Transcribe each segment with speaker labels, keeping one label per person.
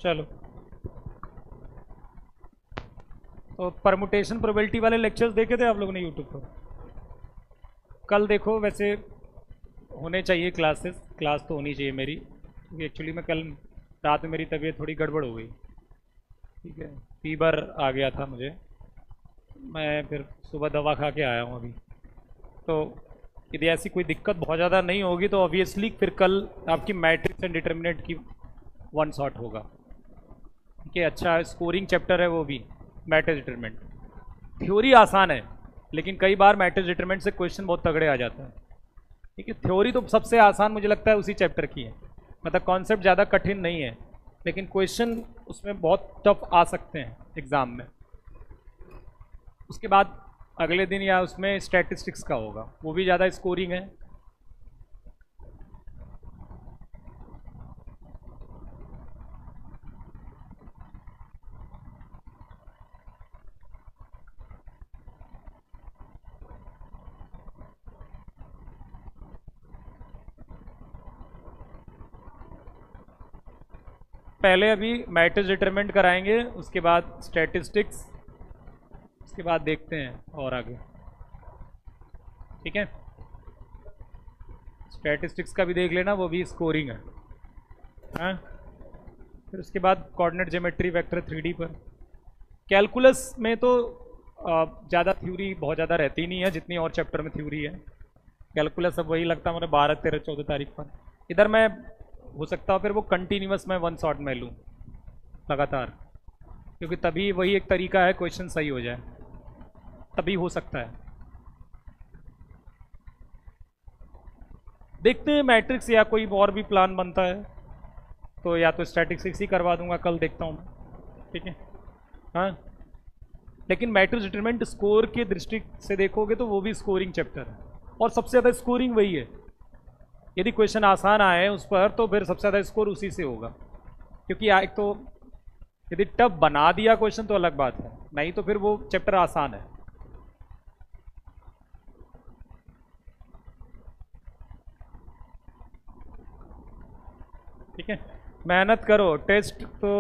Speaker 1: चलो, तो permutation probability वाले लेक्चर्स देखे थे आप लोगों ने यूट्यूब पर? कल देखो, वैसे होने चाहिए क्लासेस, क्लास तो होनी चाहिए मेरी, क्योंकि एक्चुअली मैं कल रात में मेरी तबीयत थोड़ी गड़बड़ हो गई। ठीक है, फीवर आ गया था मुझे, मैं फिर सुबह दवा खा के आया हूँ अभी। तो यदि ऐसी कोई दिक्कत बहुत ज़्यादा नहीं होगी तो ऑब्वियसली फिर कल आपकी मैट्रिक्स एंड डिटर्मिनेंट की वन शॉट होगा। ठीक है, अच्छा स्कोरिंग चैप्टर है वो भी, मैट्रिक्स डिटर्मिनेंट। थ्योरी आसान है, लेकिन कई बार मैट्रिक्स डिटर्मिनेंट से क्वेश्चन बहुत तगड़े आ जाते हैं। ठीक है, थ्योरी तो सबसे आसान मुझे लगता है उसी चैप्टर की है, मतलब कॉन्सेप्ट ज़्यादा कठिन नहीं है, लेकिन क्वेश्चन उसमें बहुत टफ आ सकते हैं एग्ज़ाम में। उसके बाद अगले दिन या उसमें स्टैटिस्टिक्स का होगा, वो भी ज़्यादा स्कोरिंग है। पहले अभी मैट्रिक्स डिटरमिनेंट कराएंगे, उसके बाद स्टैटिस्टिक्स, उसके बाद देखते हैं और आगे। ठीक है, स्टैटिस्टिक्स का भी देख लेना, वो भी स्कोरिंग है। हाँ, फिर उसके बाद कोऑर्डिनेट ज्योमेट्री, वेक्टर 3D पर। कैलकुलस में तो ज़्यादा थ्योरी बहुत ज़्यादा रहती नहीं है जितनी और चैप्टर में थ्योरी है। कैलकुलस अब वही लगता है मुझे 12, 13, 14 तारीख पर। इधर मैं हो सकता है फिर वो कंटिन्यूअस में वन शॉट में लूँ लगातार, क्योंकि तभी वही एक तरीका है क्वेश्चन सही हो जाए, तभी हो सकता है। देखते हैं मैट्रिक्स या कोई और भी प्लान बनता है तो या तो स्टैटिस्टिक्स ही करवा दूंगा, कल देखता हूँ। ठीक है, हाँ, लेकिन मैट्रिक्स डिटरमिनेंट स्कोर के दृष्टि से देखोगे तो वो भी स्कोरिंग चैप्टर है, और सबसे ज़्यादा स्कोरिंग वही है। यदि क्वेश्चन आसान आए उस पर तो फिर सबसे ज़्यादा स्कोर उसी से होगा, क्योंकि एक तो यदि टफ बना दिया क्वेश्चन तो अलग बात है, नहीं तो फिर वो चैप्टर आसान है। ठीक है, मेहनत करो। टेस्ट तो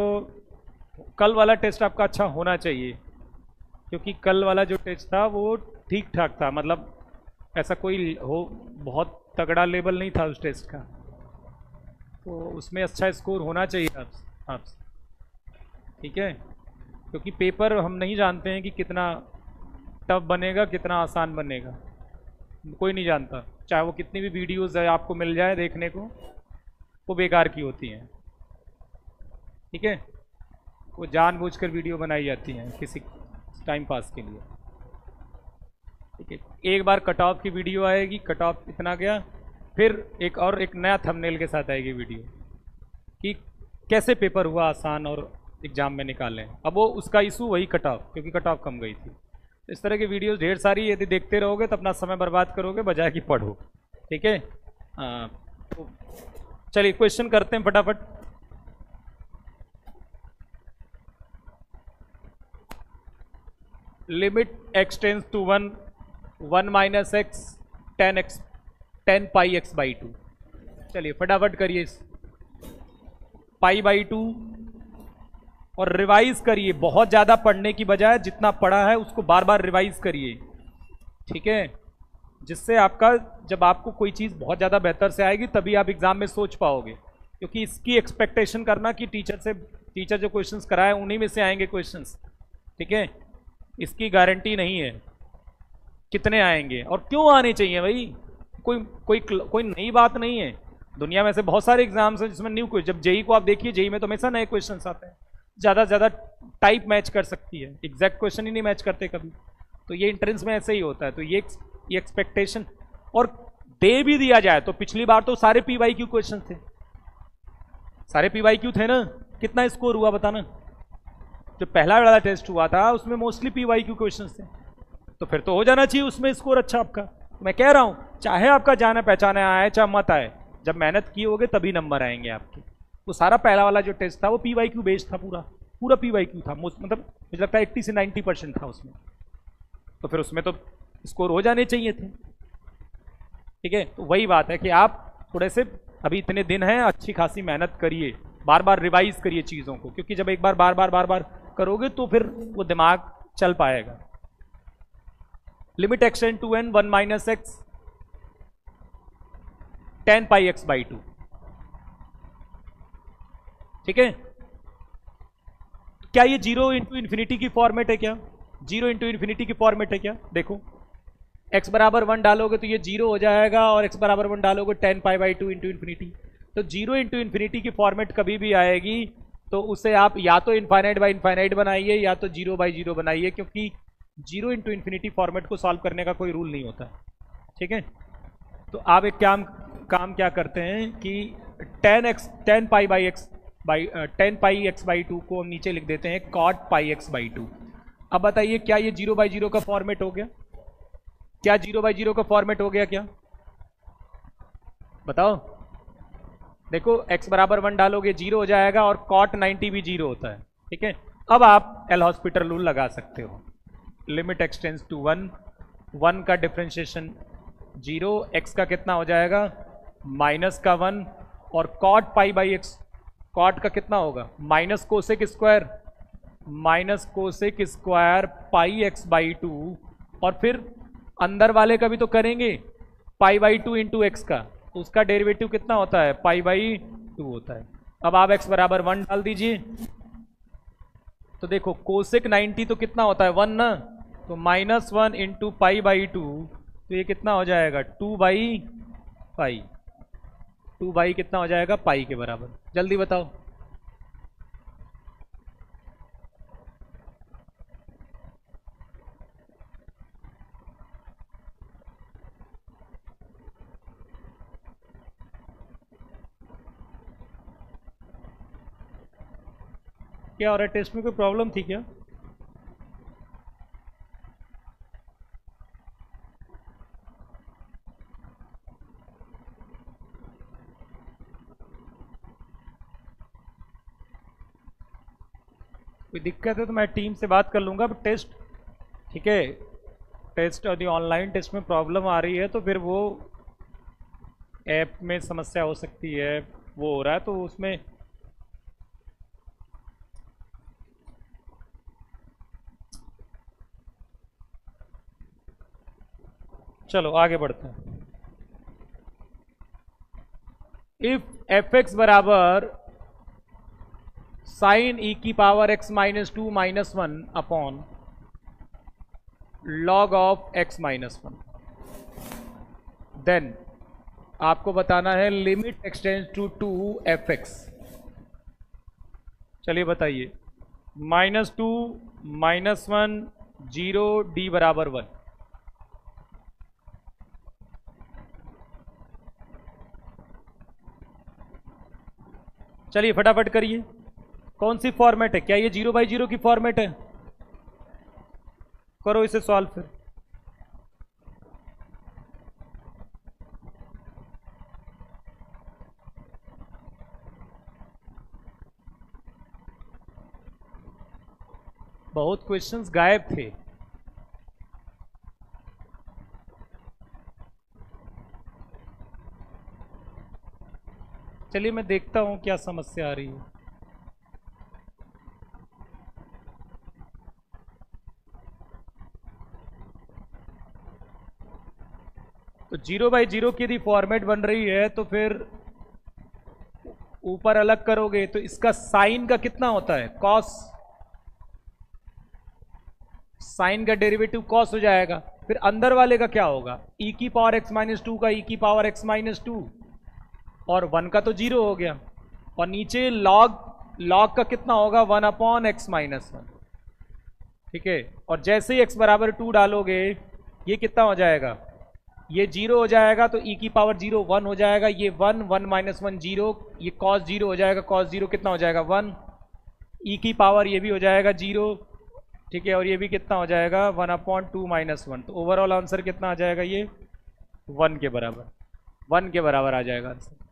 Speaker 1: कल वाला टेस्ट आपका अच्छा होना चाहिए, क्योंकि कल वाला जो टेस्ट था वो ठीक ठाक था, मतलब ऐसा कोई हो बहुत तगड़ा लेवल नहीं था उस टेस्ट का, तो उसमें अच्छा स्कोर होना चाहिए आप। ठीक है, क्योंकि पेपर हम नहीं जानते हैं कि कितना टफ बनेगा कितना आसान बनेगा, कोई नहीं जानता। चाहे वो कितनी भी वीडियोज़ है आपको मिल जाए देखने को, वो बेकार की होती हैं। ठीक है, वो जानबूझकर वीडियो बनाई जाती हैं किसी टाइम पास के लिए। ठीक है, एक बार कट ऑफ की वीडियो आएगी, कट ऑफ इतना गया, फिर एक नया थंबनेल के साथ आएगी वीडियो कि कैसे पेपर हुआ आसान और एग्ज़ाम में निकालें। अब वो उसका इशू वही कट ऑफ, क्योंकि कट ऑफ कम गई थी। इस तरह की वीडियोस ढेर सारी यदि देखते रहोगे तो अपना समय बर्बाद करोगे बजाय कि पढ़ो। ठीक है, तो चलिए क्वेश्चन करते हैं फटाफट। Limit x tends to 1 minus x 10 pi x by 2। चलिए फटाफट करिए इस पाई बाई 2 और रिवाइज करिए, बहुत ज़्यादा पढ़ने की बजाय जितना पढ़ा है उसको बार बार रिवाइज करिए। ठीक है, जिससे आपका जब आपको कोई चीज़ बहुत ज़्यादा बेहतर से आएगी तभी आप एग्ज़ाम में सोच पाओगे, क्योंकि इसकी एक्सपेक्टेशन करना कि टीचर जो क्वेश्चंस कराए उन्हीं में से आएंगे क्वेश्चंस। ठीक है, इसकी गारंटी नहीं है कितने आएंगे और क्यों आने चाहिए भाई, कोई नई बात नहीं है। दुनिया में से बहुत सारे एग्जाम्स हैं जिसमें न्यू क्वेश्चन, जब जेई को आप देखिए, जेई में तो हमेशा नए क्वेश्चन आते हैं, ज़्यादा से ज़्यादा टाइप मैच कर सकती है, एग्जैक्ट क्वेश्चन ही नहीं मैच करते कभी। तो ये एंट्रेंस में ऐसे ही होता है। तो ये एक्सपेक्टेशन, और दे भी दिया जाए तो पिछली बार तो सारे PYQ क्वेश्चन थे, सारे PYQ थे ना, कितना स्कोर हुआ बताना। जो पहला वाला टेस्ट हुआ था उसमें मोस्टली PYQ क्वेश्चन थे, तो फिर तो हो जाना चाहिए उसमें स्कोर अच्छा आपका। तो मैं कह रहा हूं चाहे आपका जाना पहचाने आए चाहे मत आए, जब मेहनत किए होगे तभी नंबर आएंगे आपके। तो सारा पहला वाला जो टेस्ट था वो PYQ बेस्ड था, पूरा PYQ था, मतलब मुझे लगता है 80 से 90% था उसमें, तो फिर उसमें तो स्कोर हो जाने चाहिए थे। ठीक है, तो वही बात है कि आप थोड़े से अभी इतने दिन हैं अच्छी खासी मेहनत करिए, बार बार रिवाइज करिए चीज़ों को, क्योंकि जब एक बार बार बार करोगे तो फिर वो दिमाग चल पाएगा। Limit extend to n 1 minus x ten pi x by two. ठीक है, क्या ये जीरो इंटू इन्फिनिटी की फॉर्मेट है क्या? जीरो इंटू इन्फिनिटी की फॉर्मेट है क्या? देखो x बराबर 1 डालोगे तो ये जीरो हो जाएगा, और x बराबर 1 डालोगे ten pi by two into infinity. तो जीरो इंटू इन्फिनिटी की फॉर्मेट कभी भी आएगी तो उसे आप या तो इनफाइनाइट बाई इनफाइनाइट बनाइए या तो जीरो बाई जीरो बनाइए, क्योंकि जीरो इंटू इन्फिनिटी फॉर्मेट को सॉल्व करने का कोई रूल नहीं होता। ठीक है, तो आप एक काम क्या करते हैं कि ten pi by x by 10 pi x by two को हम नीचे लिख देते हैं cot pi x by two. अब बताइए क्या ये जीरो बाई जीरो का फॉर्मेट हो गया? क्या जीरो बाई जीरो का फॉर्मेट हो गया क्या? बताओ। देखो x बराबर 1 डालोगे जीरो हो जाएगा, और कॉट 90 भी जीरो होता है। ठीक है, अब आप एल हॉस्पिटल रूल लगा सकते हो। लिमिट एक्सटेंड्स टू 1, 1 का डिफ्रेंशिएशन जीरो, x का कितना हो जाएगा माइनस का 1, और cot pi by x, cot का कितना होगा minus cosec square pi x by two, और फिर अंदर वाले का भी तो करेंगे pi by two into x का, तो उसका डेरिवेटिव कितना होता है पाई बाई टू होता है। अब आप x बराबर 1 डाल दीजिए, तो देखो कोसेक 90 तो कितना होता है 1 ना, तो minus 1 into pi by to, तो ये कितना हो जाएगा 2 बाई पाई, 2 बाई कितना हो जाएगा पाई के बराबर। जल्दी बताओ। क्या हो रहा है? टेस्ट में कोई प्रॉब्लम थी क्या? कोई दिक्कत है तो मैं टीम से बात कर लूँगा। बट टेस्ट ठीक है, टेस्ट यदि ऑनलाइन टेस्ट में प्रॉब्लम आ रही है तो फिर वो ऐप में समस्या हो सकती है, वो हो रहा है तो उसमें चलो आगे बढ़ते हैं। इफ एफ एक्स बराबर साइन ई की power x minus two minus one upon log of x minus one, then आपको बताना है limit extends to 2 f x. चलिए बताइए, minus two minus one zero d बराबर 1। चलिए फटाफट करिए, कौन सी फॉर्मेट है? क्या ये जीरो बाई जीरो की फॉर्मेट है? करो इसे सॉल्व फिर। बहुत क्वेश्चंस गायब थे। चलिए मैं देखता हूं क्या समस्या आ रही है। तो जीरो बाई जीरो की यदि फॉर्मेट बन रही है तो फिर ऊपर अलग करोगे तो इसका साइन का कितना होता है कॉस, साइन का डेरिवेटिव कॉस हो जाएगा। फिर अंदर वाले का क्या होगा e की पावर x माइनस टू का e की पावर x माइनस टू, और 1 का तो जीरो हो गया, और नीचे लॉग का कितना होगा 1 अपॉन एक्स माइनस वन। ठीक है, और जैसे ही x बराबर 2 डालोगे ये कितना हो जाएगा, ये जीरो हो जाएगा, तो e की पावर 0 1 हो जाएगा, ये 1 1 माइनस 1 0, ये कॉस 0 हो जाएगा, कॉस 0 कितना हो जाएगा 1, e की पावर ये भी हो जाएगा 0। ठीक है, और ये भी कितना हो जाएगा 1 अपॉन 2 माइनस 1। तो ओवरऑल आंसर कितना आ जाएगा, ये 1 के बराबर, 1 के बराबर आ जाएगा answer.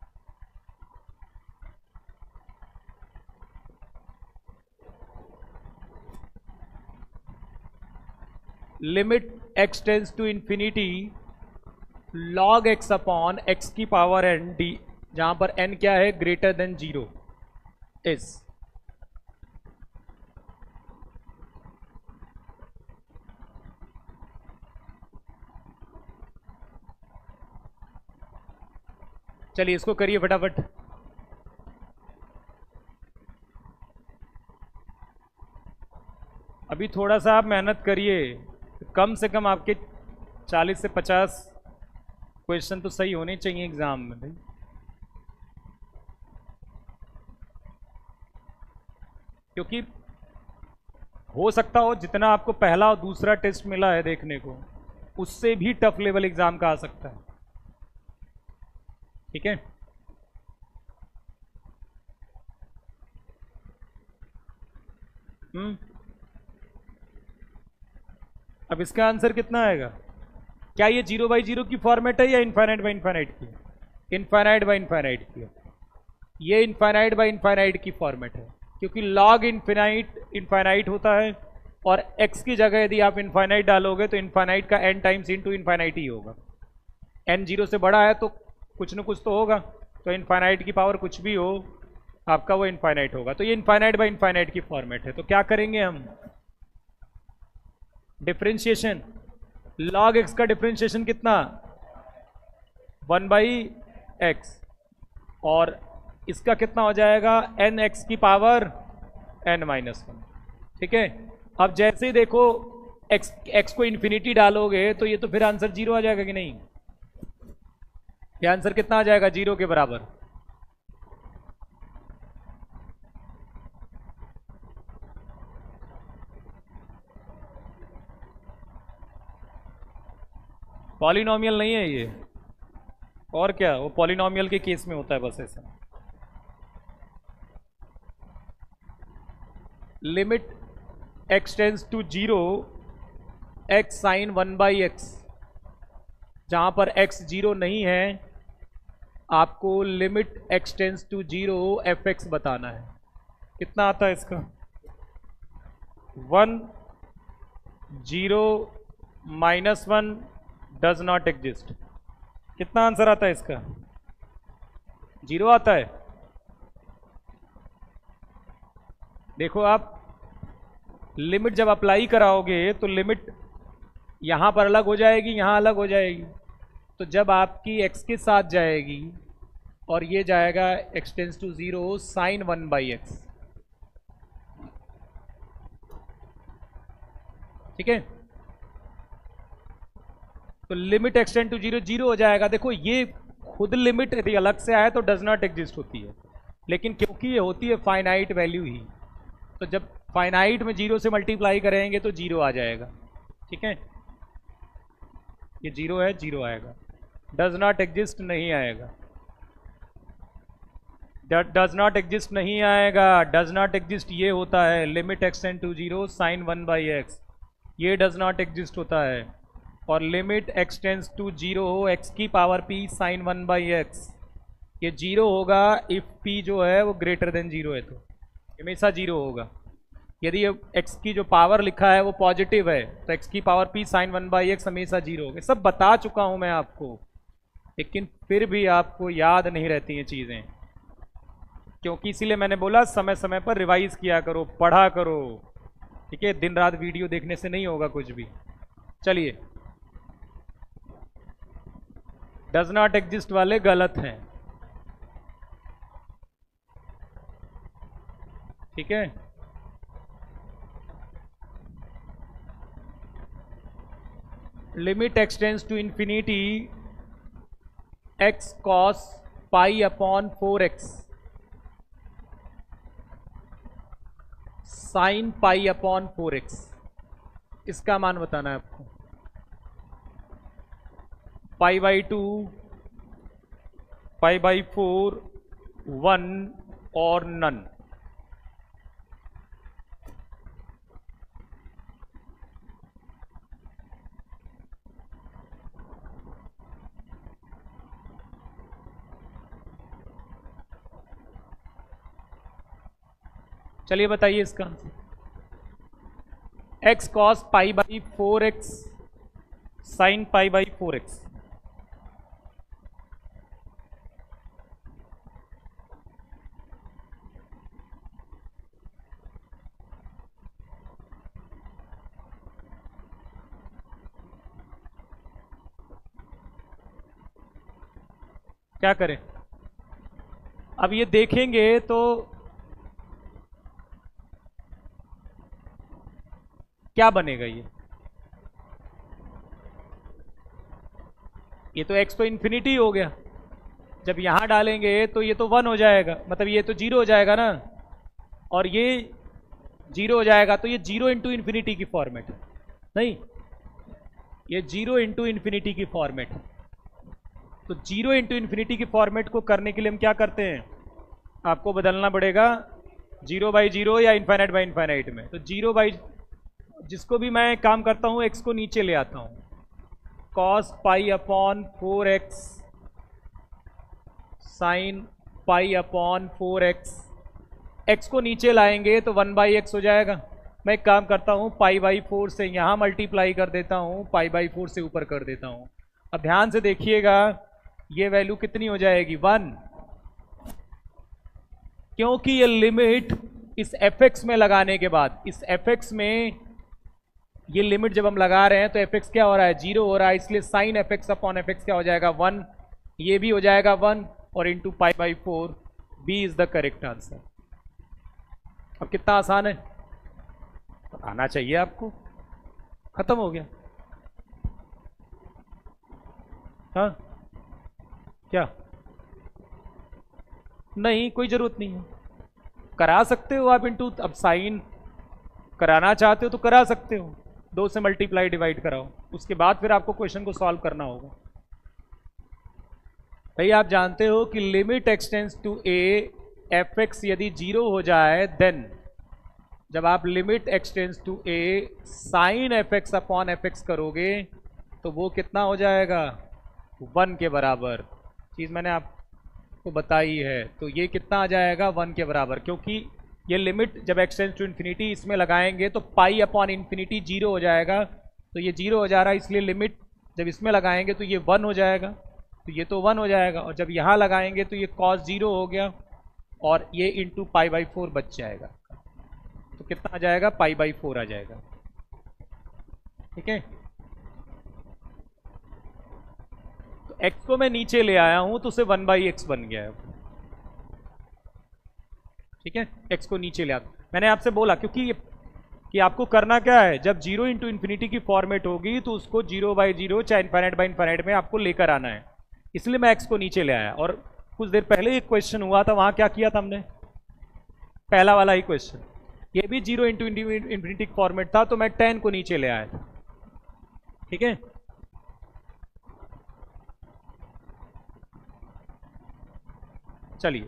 Speaker 1: Limit x tends to infinity log x upon x की पावर n डी, जहां पर n क्या है ग्रेटर देन 0। इज चलिए इसको करिए फटाफट। अभी थोड़ा सा आप मेहनत करिए, कम से कम आपके 40 से 50 क्वेश्चन तो सही होने चाहिए एग्जाम में भाई। क्योंकि हो सकता हो जितना आपको पहला और दूसरा टेस्ट मिला है देखने को, उससे भी टफ लेवल एग्जाम का आ सकता है। ठीक है, अब इसका आंसर कितना आएगा? क्या ये 0/0 की फॉर्मेट है या इनफाइनाइट बाय इनफाइनाइट की? इनफाइनाइट बाय इनफाइनाइट की। ये इनफाइनाइट बाय इनफाइनाइट की फॉर्मेट है, क्योंकि लॉग इनफिनाइट इनफाइनाइट होता है, और x की जगह यदि आप इनफाइनाइट डालोगे तो इनफाइनाइट का n टाइम्स इनटू इनफाइनाइट ही होगा। n 0 से बड़ा है तो कुछ न कुछ तो होगा, तो इनफाइनाइट की पावर कुछ भी हो आपका वो इनफाइनाइट होगा। तो ये इनफाइनाइट बाय इनफाइनाइट की फॉर्मेट है। तो क्या करेंगे हम? डिफरेंशिएशन। लॉग x का डिफरेंशिएशन कितना? 1/x, और इसका कितना हो जाएगा? nx की पावर n-1। ठीक है, अब जैसे ही देखो x को इन्फिनिटी डालोगे तो ये तो फिर आंसर 0 आ जाएगा कि नहीं? ये आंसर कितना आ जाएगा? 0 के बराबर। पॉलिनॉमियल नहीं है ये, और क्या, वो पॉलिनॉमियल के केस में होता है बस ऐसा। Limit x tends to 0 x sine 1/x, जहां पर x 0 नहीं है आपको limit x tends to 0 fx बताना है। कितना आता है इसका? 1 0 -1 डज नॉट एग्जिस्ट। कितना आंसर आता है इसका? 0 आता है। देखो आप लिमिट जब अप्लाई कराओगे तो लिमिट यहां पर अलग हो जाएगी, यहां अलग हो जाएगी। तो जब आपकी x के साथ जाएगी और ये जाएगा x tends to 0 sine 1/x। ठीक है, तो लिमिट x टेंस टू 0 0 हो जाएगा। देखो ये खुद लिमिट यदि अलग से आए तो डज नॉट एग्जिस्ट होती है, लेकिन क्योंकि ये होती है फाइनाइट वैल्यू ही, तो जब फाइनाइट में 0 से मल्टीप्लाई करेंगे तो 0 आ जाएगा। ठीक है, ये 0 है, 0 आएगा। डज नॉट एग्जिस्ट नहीं आएगा, डज नॉट एग्जिस्ट नहीं आएगा। डज नॉट एग्जिस्ट ये होता है limit x tends to 0 sine 1/x, ये डज नॉट एग्जिस्ट होता है। और limit x tends to 0 x की पावर p साइन 1/x, ये 0 होगा इफ p जो है वो ग्रेटर देन 0 है, तो हमेशा 0 होगा। यदि ये x की जो पावर लिखा है वो पॉजिटिव है तो x की पावर p साइन 1/x हमेशा 0 होगा। सब बता चुका हूं मैं आपको, लेकिन फिर भी आपको याद नहीं रहती हैं चीज़ें, क्योंकि इसीलिए मैंने बोला समय समय पर रिवाइज किया करो, पढ़ा करो। ठीक है, दिन रात वीडियो देखने से नहीं होगा कुछ भी। चलिए, डज नॉट एग्जिस्ट वाले गलत हैं। ठीक है, limit x tends to infinity x cos pi upon 4x sine pi upon 4x, इसका मान बताना है आपको। π/2, π/4, 1 और नन। चलिए बताइए इसका answer. x cos π/4x sign π/4x, क्या करें? अब ये देखेंगे तो क्या बनेगा ये तो x तो इन्फिनिटी हो गया, जब यहां डालेंगे तो ये तो 1 हो जाएगा, मतलब ये तो 0 हो जाएगा ना, और ये 0 हो जाएगा, तो ये 0 इंटू इन्फिनिटी की फॉर्मेट है, नहीं ये 0 इंटू इन्फिनिटी की फॉर्मेट है। तो 0 इंटू इन्फिनिटी की फॉर्मेट को करने के लिए हम क्या करते हैं, आपको बदलना पड़ेगा 0 बाई 0 या इन्फाइनाइट बाई इन्फाइनाइट में। तो 0 बाई, जिसको भी मैं काम करता हूँ x को नीचे ले आता हूँ, cos pi upon 4x sine pi upon 4x, x को नीचे लाएंगे तो 1 बाई एक्स हो जाएगा। मैं एक काम करता हूँ, पाई बाई 4 से यहाँ मल्टीप्लाई कर देता हूँ, पाई बाई 4 से ऊपर कर देता हूँ। अब ध्यान से देखिएगा, ये वैल्यू कितनी हो जाएगी 1, क्योंकि ये लिमिट इस fx में लगाने के बाद, इस fx में ये लिमिट जब हम लगा रहे हैं तो fx क्या हो रहा है, 0 हो रहा है, इसलिए साइन fx अपॉन fx क्या हो जाएगा 1, ये भी हो जाएगा 1, और into pi by 4, B is the correct answer. अब कितना आसान है, आना चाहिए आपको, खत्म हो गया। हाँ क्या, नहीं कोई जरूरत नहीं है, करा सकते हो आप इंटू, अब साइन कराना चाहते हो तो करा सकते हो, 2 से मल्टीप्लाई डिवाइड कराओ, उसके बाद फिर आपको क्वेश्चन को सॉल्व करना होगा। भाई आप जानते हो कि limit extends to a f x यदि 0 हो जाए, देन जब आप limit extends to a sine f x upon f x करोगे तो वो कितना हो जाएगा, 1 के बराबर। चीज़ मैंने आपको बताई है, तो ये कितना आ जाएगा 1 के बराबर, क्योंकि ये लिमिट जब एक्सटेंड्स टू इन्फिनिटी इसमें लगाएंगे तो पाई अपॉन इन्फिनिटी 0 हो जाएगा, तो ये 0 हो जा रहा है, इसलिए लिमिट जब इसमें लगाएंगे तो ये 1 हो जाएगा, तो ये तो 1 हो जाएगा, और जब यहाँ लगाएंगे तो ये cos 0 हो गया, और ये इंटू पाई बाई 4 बच जाएगा, तो कितना आ जाएगा, पाई बाई 4 आ जाएगा। ठीक है, तो x को मैं नीचे ले आया हूं तो उसे 1 बाई एक्स बन गया है। ठीक है, x को नीचे ले आता, मैंने आपसे बोला क्योंकि कि आपको करना क्या है, जब 0 इंटू इन्फिनिटी की फॉर्मेट होगी तो उसको 0 बाई 0 चाहे इन्फाइनाइट बाई इन्फाइनाइट में आपको लेकर आना है, इसलिए मैं x को नीचे ले आया। और कुछ देर पहले एक क्वेश्चन हुआ था, वहां क्या किया था हमने, पहला वाला ही क्वेश्चन, ये भी 0 इंटू इन्फिनिटी फॉर्मेट था, तो मैं 10 को नीचे ले आया था। ठीक है, चलिए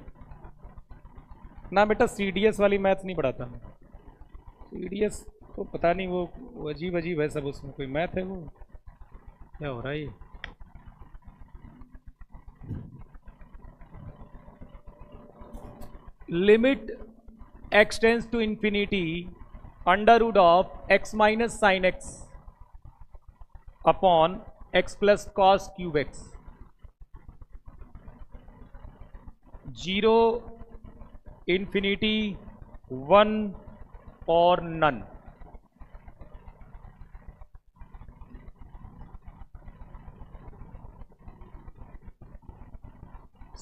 Speaker 1: ना बेटा, CDS वाली मैथ नहीं पढ़ाता मैं, CDS तो पता नहीं वो अजीब अजीब है सब, उसमें कोई मैथ है, वो क्या हो रहा है ये। Limit x tends to infinity under root of x minus sine x upon x plus cos cube x, 0 infinity 1 और नन।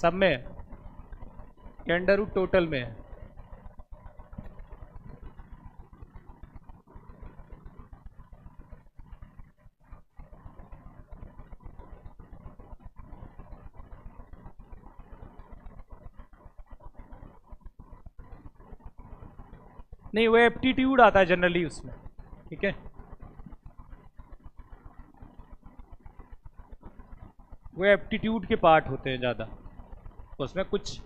Speaker 1: सब में अंडर रूट टोटल में है, नहीं वो एप्टीट्यूड आता है जनरली उसमें। ठीक है, वो एप्टीट्यूड के पार्ट होते हैं ज़्यादा, उसमें कुछ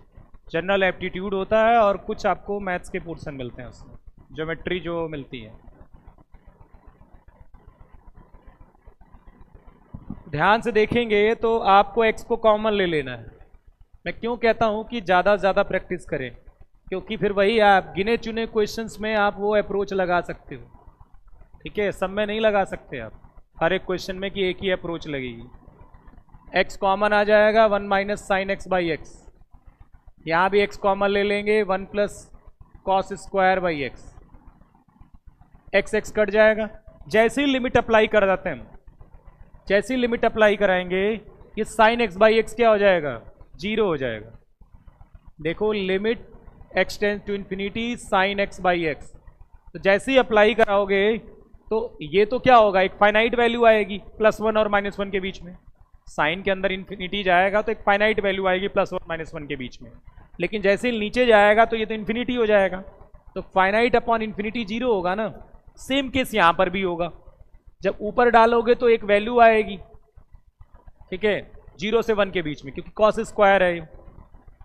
Speaker 1: जनरल एप्टीट्यूड होता है और कुछ आपको मैथ्स के पोर्शन मिलते हैं उसमें, ज्योमेट्री जो मिलती है। ध्यान से देखेंगे तो आपको x को कॉमन ले लेना है। मैं क्यों कहता हूं कि ज़्यादा से ज़्यादा प्रैक्टिस करें, क्योंकि फिर वही आप गिने चुने क्वेश्चंस में आप वो अप्रोच लगा सकते हो। ठीक है, सब में नहीं लगा सकते आप हर एक क्वेश्चन में कि एक ही अप्रोच लगेगी। x कॉमन आ जाएगा 1 minus sine x by x, यहाँ भी x कॉमन ले लेंगे 1 plus cos square by x, x cut जाएगा। जैसे ही लिमिट अप्लाई कर देते हैं, जैसे ही लिमिट अप्लाई कराएंगे ये साइन एक्स बाई एक्स क्या हो जाएगा जीरो हो जाएगा। देखो limit x tends to infinity sine x by x, तो जैसे ही अप्लाई कराओगे तो ये तो क्या होगा, एक फाइनाइट वैल्यू आएगी +1 और -1 के बीच में। साइन के अंदर इन्फिनिटी जाएगा तो एक फाइनाइट वैल्यू आएगी +1 -1 के बीच में, लेकिन जैसे ही नीचे जाएगा तो ये तो इन्फिनिटी हो जाएगा, तो फाइनाइट अपॉन इन्फिनिटी जीरो होगा ना। सेम केस यहां पर भी होगा, जब ऊपर डालोगे तो एक वैल्यू आएगी, ठीक है, 0 से 1 के बीच में, क्योंकि कॉस स्क्वायर है।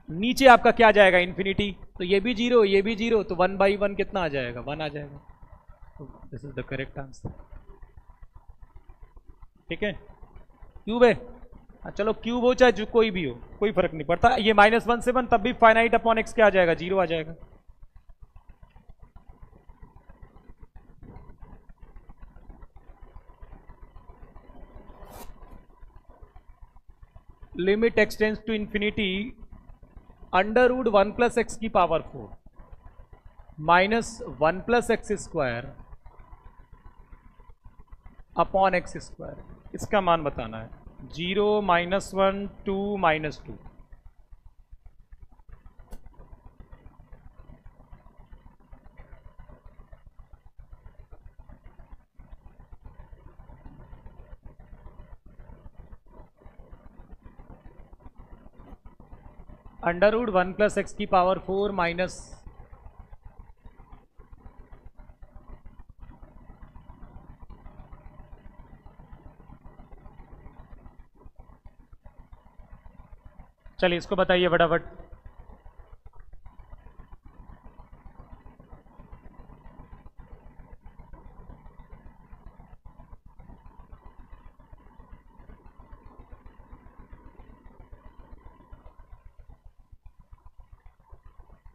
Speaker 1: नीचे आपका क्या जाएगा, इन्फिनिटी, तो ये भी जीरो ये भी जीरो, तो 1/1 कितना आ जाएगा, 1 आ जाएगा। तो this is the correct answer, ठीक है। क्यूब है, चलो क्यूब हो चाहे जो कोई भी हो, कोई फर्क नहीं पड़ता। ये -1 से 1 तब भी फाइनाइट अपॉन एक्स क्या आ जाएगा, जीरो आ जाएगा। Limit x tends to infinity √1 + x की power 4 -1 + x square upon x square, इसका मान बताना है। 0 -1 2 -2, √1 + x की पावर 4 माइनस चलिए इसको बताइए फटाफट।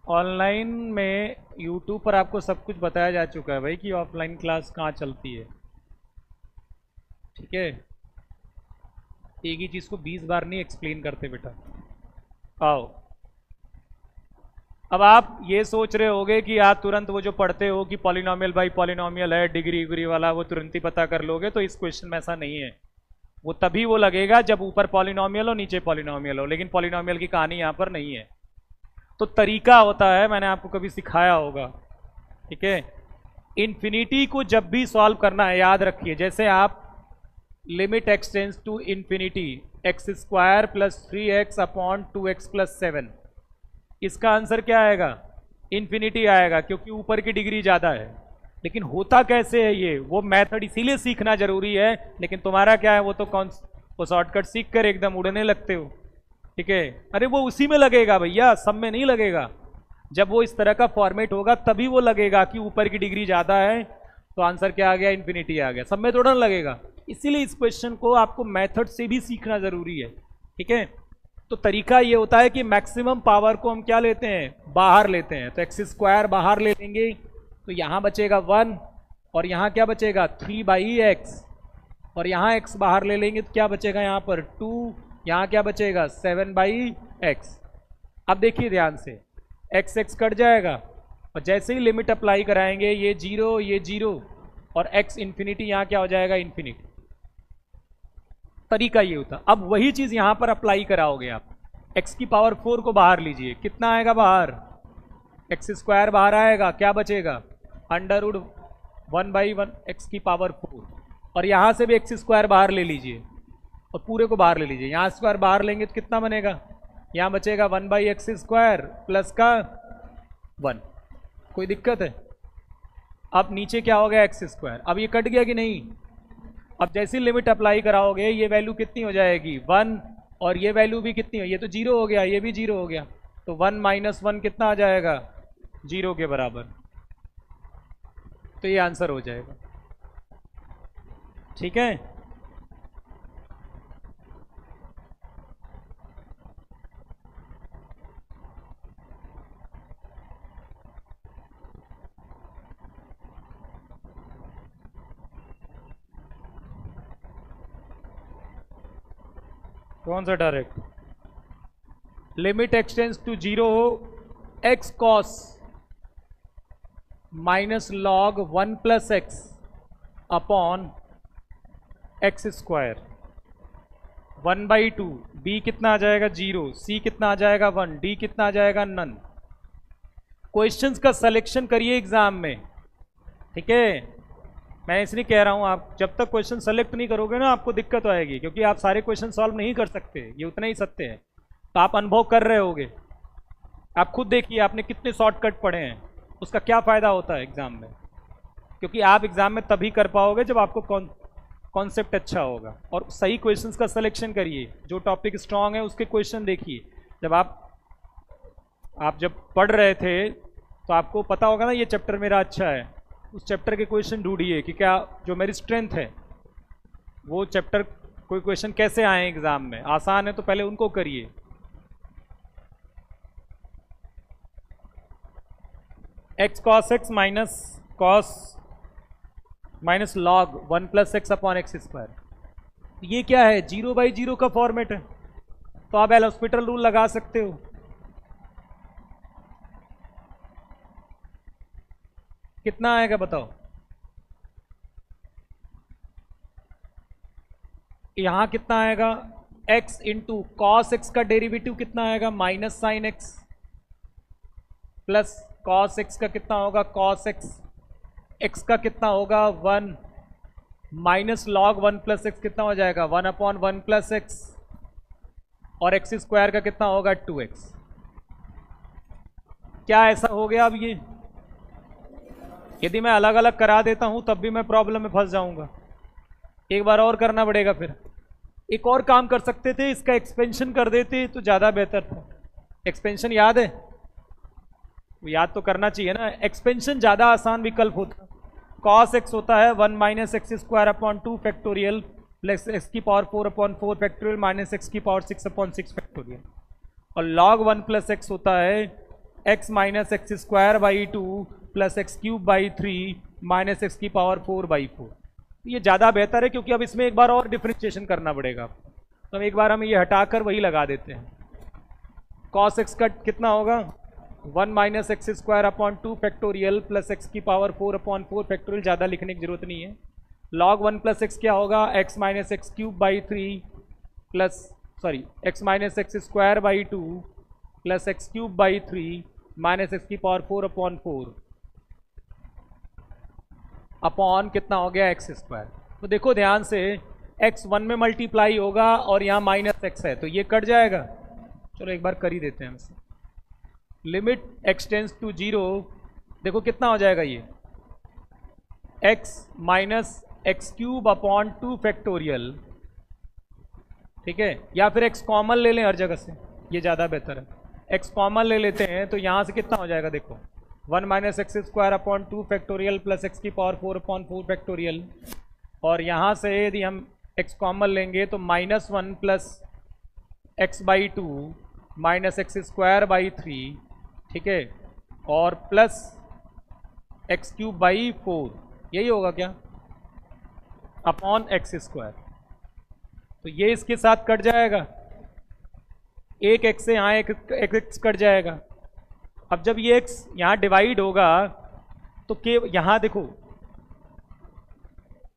Speaker 1: ऑनलाइन में यूट्यूब पर आपको सब कुछ बताया जा चुका है भाई कि ऑफलाइन क्लास कहाँ चलती है, ठीक है। एक ही चीज़ को 20 बार नहीं एक्सप्लेन करते बेटा। आओ, अब आप ये सोच रहे होगे कि आप तुरंत वो जो पढ़ते हो कि पॉलिनोमियल बाई पॉलिनोमियल है, डिग्री उग्री वाला, वो तुरंत ही पता कर लोगे, तो इस क्वेश्चन में ऐसा नहीं है। वो तभी वो लगेगा जब ऊपर पॉलिनोमियल हो नीचे पॉलिनोमियल हो, लेकिन पॉलिनोमियल की कहानी यहाँ पर नहीं है। तो तरीका होता है, मैंने आपको कभी सिखाया होगा, ठीक है। इन्फिनिटी को जब भी सॉल्व करना है, याद रखिए, जैसे आप limit x tends to infinity x square + 3x upon 2x + 7, इसका आंसर क्या आएगा, इन्फिनिटी आएगा, क्योंकि ऊपर की डिग्री ज़्यादा है। लेकिन होता कैसे है ये, वो मेथड इसीलिए सीखना जरूरी है। लेकिन तुम्हारा क्या है, वो तो वो शॉर्टकट सीख कर एकदम उड़ने लगते हो, ठीक है। अरे वो उसी में लगेगा भैया, सब में नहीं लगेगा। जब वो इस तरह का फॉर्मेट होगा तभी वो लगेगा कि ऊपर की डिग्री ज़्यादा है, तो आंसर क्या आ गया, इन्फिनिटी आ गया। सब में थोड़ा लगेगा, इसीलिए इस क्वेश्चन को आपको मेथड से भी सीखना जरूरी है, ठीक है। तो तरीका ये होता है कि मैक्सिमम पावर को हम क्या लेते हैं, बाहर लेते हैं। तो x स्क्वायर बाहर ले लेंगे तो यहाँ बचेगा 1, और यहाँ क्या बचेगा 3/x, और यहाँ x बाहर ले लेंगे तो क्या बचेगा यहाँ पर 2, यहाँ क्या बचेगा 7/x। अब देखिए ध्यान से, x कट जाएगा, और जैसे ही लिमिट अप्लाई कराएंगे ये 0 ये 0, और x इन्फिनिटी यहाँ क्या हो जाएगा, इन्फिनिटी। तरीका ये होता। अब वही चीज यहां पर अप्लाई कराओगे आप। x की पावर 4 को बाहर लीजिए, कितना आएगा बाहर, x स्क्वायर बाहर आएगा, क्या बचेगा √1/1 x की पावर 4, और यहां से भी x स्क्वायर बाहर ले लीजिए और पूरे को बाहर ले लीजिए। यहां स्क्वायर बाहर लेंगे तो कितना बनेगा, यहां बचेगा 1/x स्क्वायर प्लस का 1। कोई दिक्कत है। अब नीचे क्या हो गया, x स्क्वायर। अब ये कट गया कि नहीं। अब जैसी लिमिट अप्लाई कराओगे ये वैल्यू कितनी हो जाएगी 1, और ये वैल्यू भी कितनी हो, ये तो 0 हो गया, ये भी 0 हो गया, तो 1 - 1 कितना आ जाएगा, 0 के बराबर। तो ये आंसर हो जाएगा, ठीक है। कौन सा direct, limit x tends to 0 हो, x cos -log 1 + x upon x स्क्वायर, 1/2, बी कितना आ जाएगा 0, सी कितना आ जाएगा 1, डी कितना आ जाएगा नन। क्वेश्चंस का सिलेक्शन करिए एग्जाम में, ठीक है। मैं इसलिए कह रहा हूं, आप जब तक क्वेश्चन सेलेक्ट नहीं करोगे ना आपको दिक्कत आएगी, क्योंकि आप सारे क्वेश्चन सॉल्व नहीं कर सकते, ये उतना ही सत्य है। तो आप अनुभव कर रहे होगे, आप खुद देखिए आपने कितने शॉर्टकट पढ़े हैं, उसका क्या फ़ायदा होता है एग्ज़ाम में। क्योंकि आप एग्ज़ाम में तभी कर पाओगे जब आपको कॉन्सेप्ट अच्छा होगा। और सही क्वेश्चंस का सिलेक्शन करिए, जो टॉपिक स्ट्रांग है उसके क्वेश्चन देखिए। जब आप जब पढ़ रहे थे तो आपको पता होगा ना ये चैप्टर मेरा अच्छा है, उस चैप्टर के क्वेश्चन ढूंढिए कि क्या जो मेरी स्ट्रेंथ है वो चैप्टर कोई क्वेश्चन कैसे आए एग्ज़ाम में, आसान है तो पहले उनको करिए। X cos x minus log 1 + x upon x square, ये क्या है 0/0 का फॉर्मेट है, तो आप एल हॉस्पिटल रूल लगा सकते हो। कितना आएगा बताओ, यहां कितना आएगा x इंटू कॉस एक्स का डेरिवेटिव कितना आएगा minus sine x, plus cos x का कितना होगा कॉस एक्स, एक्स का कितना होगा 1, माइनस लॉग 1 + x कितना हो जाएगा 1/1 + x, और एक्स स्क्वायर का कितना होगा 2x। क्या ऐसा हो गया अब ये? यदि मैं अलग अलग करा देता हूं तब भी मैं प्रॉब्लम में फंस जाऊंगा, एक बार और करना पड़ेगा। फिर एक और काम कर सकते थे, इसका एक्सपेंशन कर देते तो ज़्यादा बेहतर था। एक्सपेंशन याद है? याद तो करना चाहिए ना, एक्सपेंशन ज़्यादा आसान विकल्प होता। कॉस एक्स होता है 1 - x² 2 प्लस x की पावर 4/4 फैक्टोरियल माइनस x की पावर 6/6 फैक्टोरियल, और log 1 + x होता है x - x² 2 plus x³ 3 - x की पावर 4/4। ये ज़्यादा बेहतर है, क्योंकि अब इसमें एक बार और डिफ्रेंशिएशन करना पड़ेगा, तो एक बार हम ये हटाकर वही लगा देते हैं। कॉस एक्स का कितना होगा 1 - x² 2 फैक्टोरियल प्लस x की पावर 4/4 फैक्टोरियल, ज़्यादा लिखने की जरूरत नहीं है। log 1 + x क्या होगा x - x³ plus x - x² 2 plus x³ x की पावर 4/4 अपॉन कितना हो गया x²। तो देखो ध्यान से, x 1 में मल्टीप्लाई होगा और यहाँ -x है, तो ये कट जाएगा। चलो एक बार कर ही देते हैं हमसे। लिमिट x टेंस टू 0, देखो कितना हो जाएगा ये x - x³ 2 फैक्टोरियल, ठीक है। या फिर x कॉमन ले लें हर जगह से, ये ज़्यादा बेहतर है। x कॉमन ले लेते हैं तो यहाँ से कितना हो जाएगा देखो 1 - x² 2 फैक्टोरियल प्लस x की पावर 4/4 फैक्टोरियल, और यहाँ से यदि हम x कॉमन लेंगे तो -1 प्लस x/2 माइनस x² 3, ठीक है, और प्लस x³ यही होगा क्या अपॉन x²। तो ये इसके साथ कट जाएगा, एक x से यहाँ एक x कट जाएगा। अब जब ये x यहाँ डिवाइड होगा तो यहाँ देखो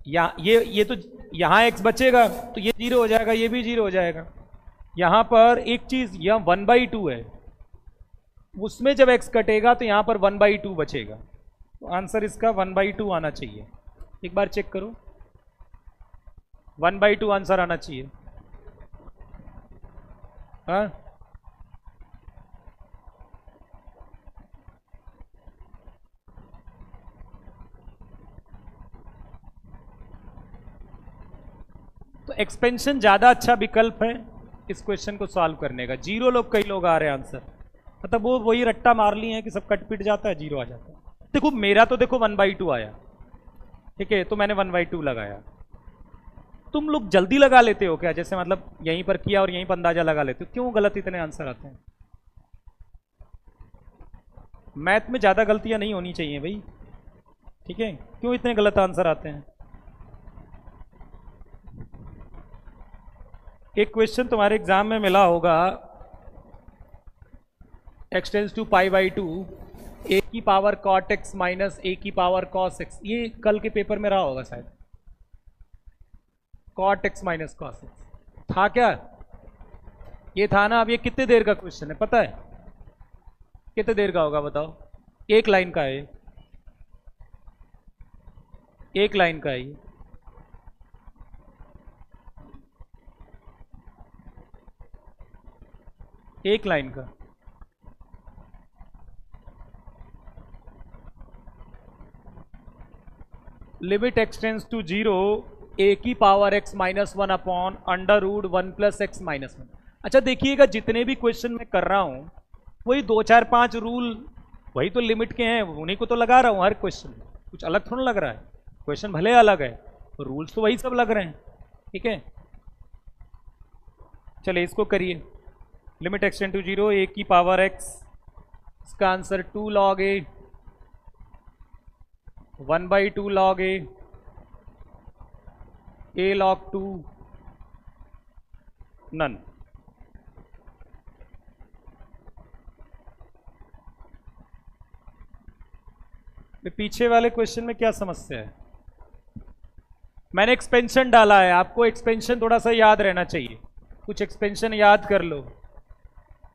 Speaker 1: ये तो यहाँ x बचेगा तो ये 0 हो जाएगा, ये भी 0 हो जाएगा। यहाँ पर एक चीज़, यह 1/2 है, उसमें जब x कटेगा तो यहाँ पर 1/2 बचेगा, तो आंसर इसका 1/2 आना चाहिए। एक बार चेक करो, 1/2 आंसर आना चाहिए। हाँ, तो एक्सपेंशन ज़्यादा अच्छा विकल्प है इस क्वेश्चन को सॉल्व करने का। 0 कई लोग आ रहे हैं आंसर, मतलब वो वही रट्टा मार लिए हैं कि सब कट पिट जाता है 0 आ जाता है। देखो मेरा तो देखो 1/2 आया, ठीक है, तो मैंने 1/2 लगाया। तुम लोग जल्दी लगा लेते हो क्या, जैसे मतलब यहीं पर किया और यहीं पर अंदाजा लगा लेते हो, क्यों गलत इतने आंसर आते हैं? मैथ में ज़्यादा गलतियां नहीं होनी चाहिए भाई, ठीक है, क्यों इतने गलत आंसर आते हैं? एक क्वेश्चन तुम्हारे एग्जाम में मिला होगा, x टेंस टू π/2 a की power cot x minus a की पावर cos x, ये कल के पेपर में रहा होगा शायद, cot x minus cos x, था क्या? ये था ना। अब ये कितने देर का क्वेश्चन है पता है? कितने देर का होगा बताओ? एक लाइन का है, एक लाइन का है ये। एक लाइन का। Limit extends to zero a की power x minus one upon under root one plus x minus one. अच्छा देखिएगा, जितने भी क्वेश्चन मैं कर रहा हूं वही 2 4 5 रूल वही तो लिमिट के हैं, उन्हीं को तो लगा रहा हूं हर क्वेश्चन। कुछ अलग थोड़ा लग रहा है, क्वेश्चन भले अलग है तो रूल्स तो वही सब लग रहे हैं। ठीक है, चलिए इसको करिए। Limit extend to zero a की पावर एक्स, इसका आंसर 2 log ए, 1/2 log ए log 2, नन। पीछे वाले क्वेश्चन में क्या समस्या है? मैंने एक्सपेंशन डाला है, आपको एक्सपेंशन थोड़ा सा याद रहना चाहिए। कुछ एक्सपेंशन याद कर लो,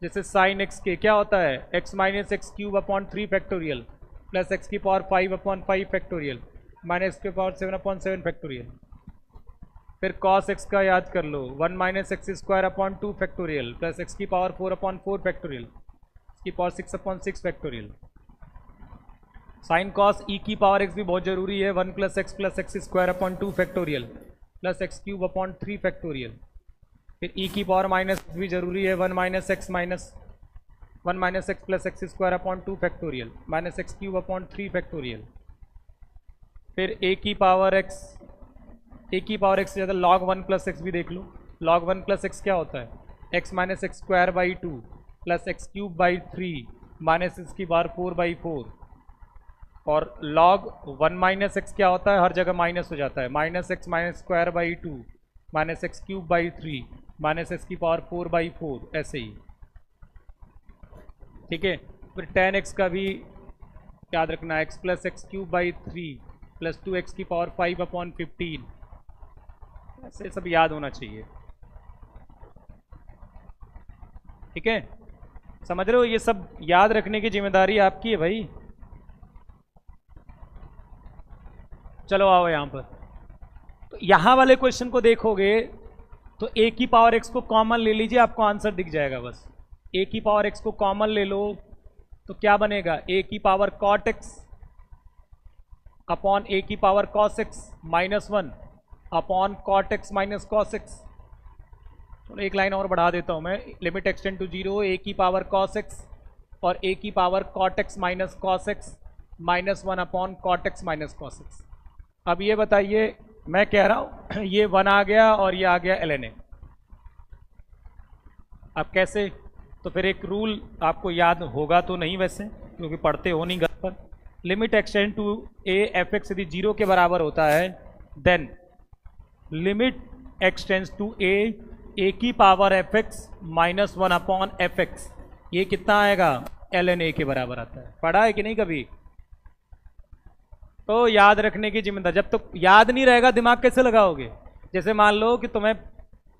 Speaker 1: जैसे साइन एक्स के क्या होता है? X minus x cube upon 3 factorial plus x की power 5 upon 5 factorial minus x की पावर 7 अपॉन 7 फैक्टोरियल। फिर कॉस एक्स का याद कर लो, 1 minus x square upon 2 factorial plus x की पावर 4 अपॉन 4 फैक्टोरियल, इसकी power 6 upon 6 factorial. Sine cos e की पावर एक्स भी बहुत जरूरी है, 1 plus x square upon 2 factorial plus x cube upon 3 factorial. फिर ई की पावर माइनस भी जरूरी है, 1 minus x plus x square upon 2 factorial minus x cube upon 3 factorial. फिर ए की पावर एक्स से ज़्यादा log 1 प्लस एक्स भी देख लो। log 1 प्लस एक्स क्या होता है? X minus x square by 2 plus x cube by 3 minus x की पावर 4/4। और log 1 माइनस एक्स क्या होता है? हर जगह माइनस हो जाता है, minus x minus square by 2 minus x cube by 3 minus x की पावर 4/4, ऐसे ही। ठीक है, फिर tan एक्स का भी याद रखना, x plus x cube by 3 plus 2x की पावर 5 अपॉन 15, ऐसे सब याद होना चाहिए। ठीक है, समझ रहे हो? ये सब याद रखने की जिम्मेदारी आपकी है भाई। चलो आओ यहां पर, तो यहां वाले क्वेश्चन को देखोगे तो ए की पावर एक्स को कॉमन ले लीजिए, आपको आंसर दिख जाएगा। बस ए की पावर एक्स को कॉमन ले लो तो क्या बनेगा? ए की power cot x upon a की power cos x minus 1 upon cot x minus cos x. तो एक लाइन और बढ़ा देता हूं मैं। Limit extend to zero a की पावर कॉस एक्स और ए की power cot x minus cos x minus 1 upon cot x minus cos x. अब ये बताइए, मैं कह रहा हूं ये 1 आ गया और ये आ गया ln a। अब कैसे? तो फिर एक रूल आपको याद होगा तो नहीं वैसे, क्योंकि पढ़ते हो नहीं घर पर। Limit extend to a f x यदि 0 के बराबर होता है, then limit extends to a की power f x minus 1 upon f x, ये कितना आएगा? ln a के बराबर आता है। पढ़ा है कि नहीं कभी? तो याद रखने की जिम्मेदारी, जब तक याद नहीं रहेगा दिमाग कैसे लगाओगे? जैसे मान लो कि तुम्हें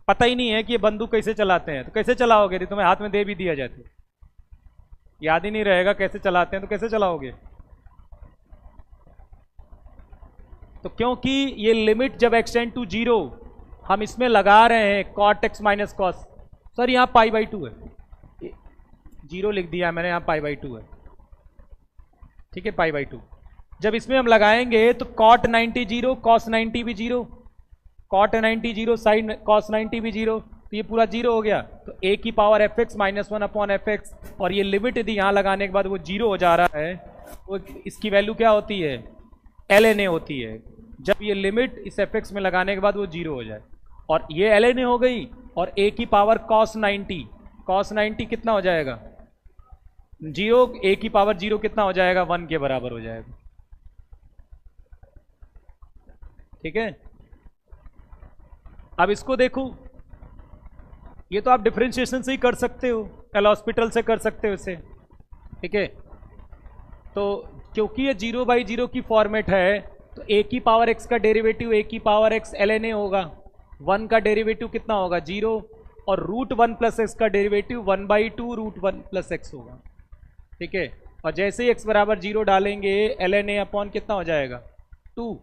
Speaker 1: पता ही नहीं है कि ये बंदूक कैसे चलाते हैं, तो कैसे चलाओगे? यदि तुम्हें हाथ में दे भी दिया जाए तो याद ही नहीं रहेगा कैसे चलाते हैं, तो कैसे चलाओगे? तो क्योंकि ये लिमिट जब एक्सटेंड टू जीरो हम इसमें लगा रहे हैं cot x minus cos, sir यहाँ π/2 है, 0 लिख दिया मैंने, यहाँ π/2 है। ठीक है, π/2 जब इसमें हम लगाएंगे तो cot 90 0, cos 90 भी 0, cot 90 0, sin cos 90 भी 0, तो ये पूरा 0 हो गया। तो a की power f x minus 1 upon f x, और ये लिमिट यदि यहाँ लगाने के बाद वो 0 हो जा रहा है, तो इसकी वैल्यू क्या होती है? ln a होती है। जब ये लिमिट इस एफ एक्स में लगाने के बाद वो 0 हो जाए, और ये ln a हो गई, और a की पावर cos 90 कितना हो जाएगा? 0, a की पावर 0 कितना हो जाएगा? 1 के बराबर हो जाएगा। ठीक है, अब इसको देखो, ये तो आप डिफरेंशिएशन से ही कर सकते हो, एल हॉस्पिटल से कर सकते हो इसे। ठीक है, तो क्योंकि ये 0/0 की फॉर्मेट है, तो a की पावर x का डेरिवेटिव a की पावर x ln a होगा। 1 का डेरिवेटिव कितना होगा 0, और रूट 1 प्लस एक्स का डेरिवेटिव 1/2 रूट 1 प्लस एक्स होगा। ठीक है, और जैसे ही x बराबर 0 डालेंगे ln a अपॉन कितना हो जाएगा 2,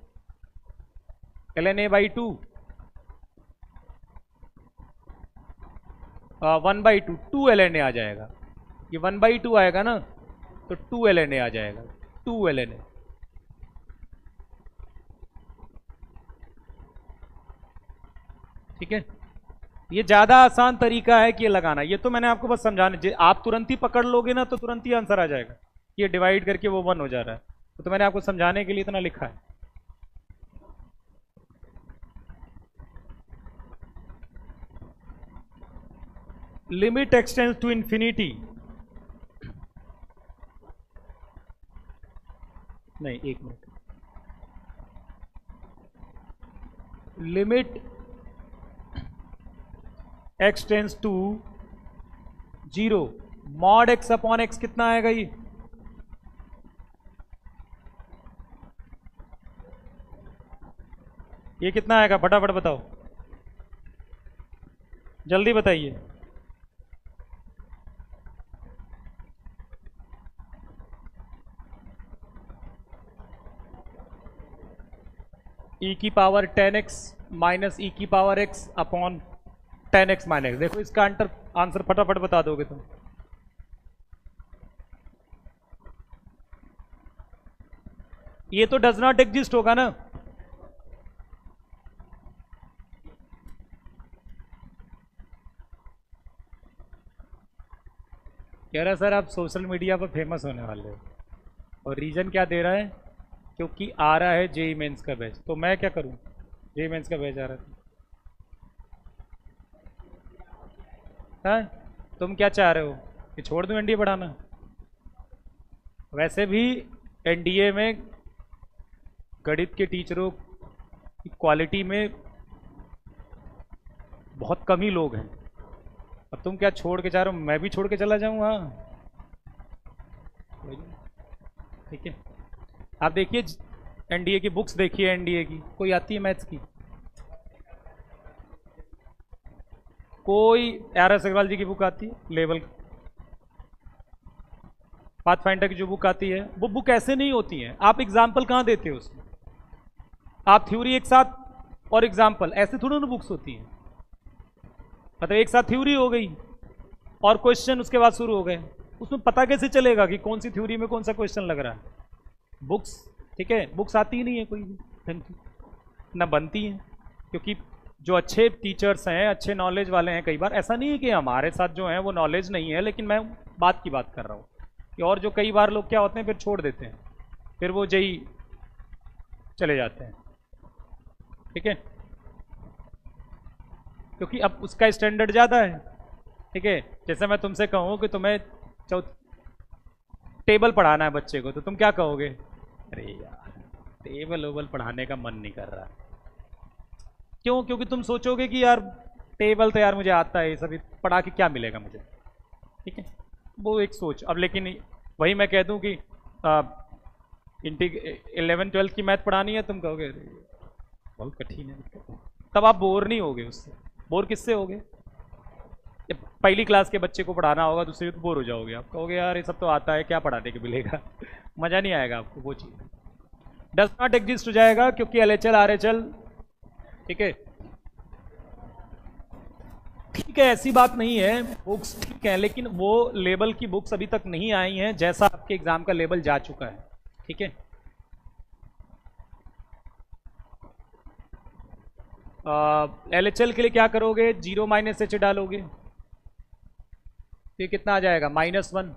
Speaker 1: ln a/2 1/2 2 ln a आ जाएगा। ये 1/2 आएगा ना, तो 2 ln a आ जाएगा, 2 ln a। ठीक है, ये ज्यादा आसान तरीका है कि ये लगाना। ये तो मैंने आपको बस समझाने, आप तुरंत ही पकड़ लोगे ना तो तुरंत ही आंसर आ जाएगा कि ये डिवाइड करके वो 1 हो जा रहा है। तो मैंने आपको समझाने के लिए इतना लिखा है। लिमिट एक्सटेंड्स टू इंफिनिटी, नहीं एक minute, limit x tends to 0 mod x upon x कितना आएगा ये कितना आएगा फटाफट बताओ, जल्दी बताइए। e की पावर 10x माइनस e की power x upon 10x minus. देखो इसका आंसर फटाफट बता दोगे तुम। ये तो डज नॉट एग्जिस्ट होगा ना, कह रहा सर आप सोशल मीडिया पर फेमस होने वाले हो, और रीजन क्या दे रहा है, क्योंकि आ रहा है जेई मेंस का बैच। तो मैं क्या करूं, जेई मेंस का बैच आ रहा था। तुम क्या चाह रहे हो कि छोड़ दूं एनडीए पढ़ाना? वैसे भी एनडीए में गणित के टीचरों की क्वालिटी में बहुत कम ही लोग हैं। अब तुम क्या छोड़ के चाह रहे हो, मैं भी छोड़ के चला जाऊँ? हाँ ठीक है, आप देखिए एनडीए की बुक्स देखिए, एनडीए की कोई आती है मैथ्स की? कोई आर एस अग्रवाल जी की बुक आती है लेवल, पाथफाइंडर की जो बुक आती है वो बुक ऐसे नहीं होती है। आप एग्जाम्पल कहाँ देते हो उसमें? आप थ्योरी एक साथ और एग्जाम्पल ऐसे थोड़ी ना बुक्स होती हैं। मतलब एक साथ थ्योरी हो गई और क्वेश्चन उसके बाद शुरू हो गए, उसमें पता कैसे चलेगा कि कौन सी थ्योरी में कौन सा क्वेश्चन लग रहा है? बुक्स, ठीक है, बुक्स आती ही नहीं है कोई भी ढंग की, ना बनती हैं। क्योंकि जो अच्छे टीचर्स हैं, अच्छे नॉलेज वाले हैं, कई बार ऐसा नहीं है कि हमारे साथ जो हैं वो नॉलेज नहीं है, लेकिन मैं बात की बात कर रहा हूँ कि और जो कई बार लोग क्या होते हैं फिर छोड़ देते हैं, फिर वो जेई चले जाते हैं। ठीक है, क्योंकि अब उसका स्टैंडर्ड ज़्यादा है। ठीक है, जैसे मैं तुमसे कहूँ कि तुम्हें टेबल पढ़ाना है बच्चे को, तो तुम क्या कहोगे? अरे यार टेबल वेबल पढ़ाने का मन नहीं कर रहा। क्यों? क्योंकि तुम सोचोगे कि यार टेबल तो यार मुझे आता है, सभी पढ़ा के क्या मिलेगा मुझे। ठीक है, वो एक सोच। अब लेकिन वही मैं कह दूं कि 11th-12th की मैथ पढ़ानी है, तुम कहोगे बहुत कठिन है, तब आप बोर नहीं होगे उससे। बोर किससे होगे? पहली क्लास के बच्चे को पढ़ाना होगा, दूसरे तो बोर हो जाओगे, आप कहोगे यार ये सब तो आता है, क्या पढ़ाने के मिलेगा मज़ा नहीं आएगा आपको। वो चीज़ डज नॉट एग्जिस्ट हो जाएगा, क्योंकि LHL RHL, ठीक है, ठीक है, ऐसी बात नहीं है, बुक्स ठीक है, लेकिन वो लेवल की बुक्स अभी तक नहीं आई हैं जैसा आपके एग्जाम का लेवल जा चुका है। ठीक है, LHL के लिए क्या करोगे? 0 माइनस h डालोगे, तो ये कितना आ जाएगा? -1।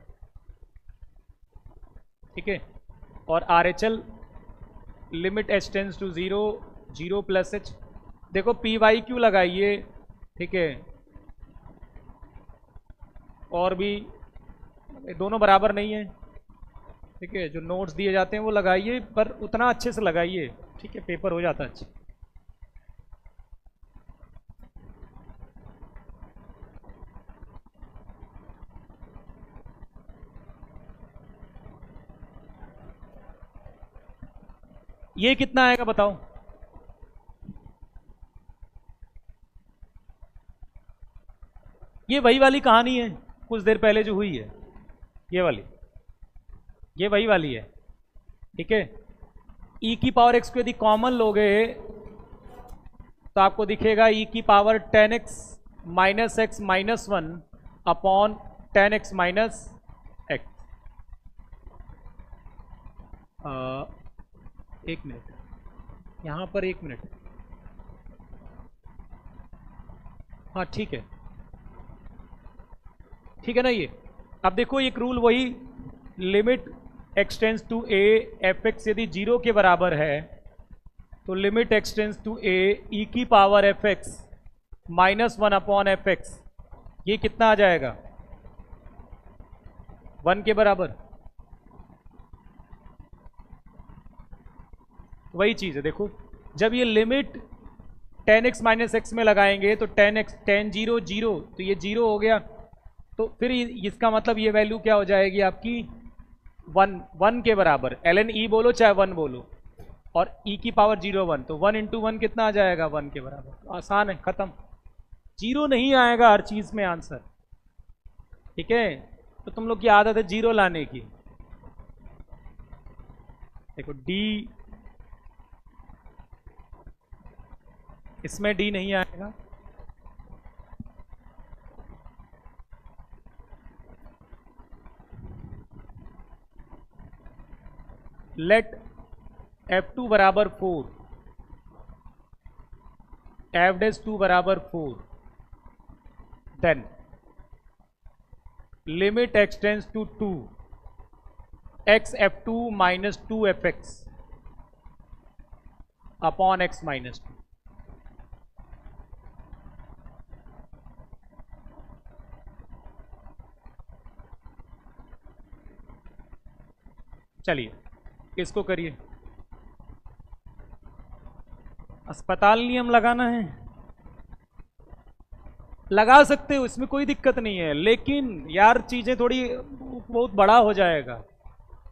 Speaker 1: ठीक है, और RHL limit h tends to 0 0 plus h। देखो PYQ लगाइए, ठीक है, और भी दोनों बराबर नहीं है। ठीक है, जो नोट्स दिए जाते हैं वो लगाइए, पर उतना अच्छे से लगाइए, ठीक है, पेपर हो जाता है अच्छा। ये कितना आएगा बताओ? ये वही वाली कहानी है कुछ देर पहले जो हुई है, ये वाली, ये वही वाली है। ठीक है, e की पावर x को यदि कॉमन लोगे तो आपको दिखेगा e की power 10x minus x minus 1 upon 10x minus x. एक मिनट, यहां पर एक मिनट, हाँ ठीक है, ठीक है ना। ये अब देखो एक रूल वही, limit x tends to a f x यदि 0 के बराबर है तो limit x tends to a e की power f x minus 1 upon f x, ये कितना आ जाएगा 1 के बराबर। वही चीज है, देखो जब ये लिमिट 10x माइनस एक्स में लगाएंगे तो 10x 10 0 0, तो ये 0 हो गया, तो फिर इसका मतलब ये वैल्यू क्या हो जाएगी आपकी 1 के बराबर, ln e बोलो चाहे 1 बोलो, और e की पावर 0 1, तो 1 इंटू 1 कितना आ जाएगा 1 के बराबर। आसान है, खत्म। 0 नहीं आएगा हर चीज में आंसर, ठीक है, तो तुम लोग की आदत है 0 लाने की। देखो d, इसमें d नहीं आएगा, लेट f2 बराबर 4, f डैश 2 बराबर 4, then limit x tends to 2 x f2 minus 2 fx upon x minus 2। चलिए इसको करिए, अस्पताल नियम लगाना है लगा सकते हो, इसमें कोई दिक्कत नहीं है, लेकिन यार चीजें थोड़ी बहुत बड़ा हो जाएगा।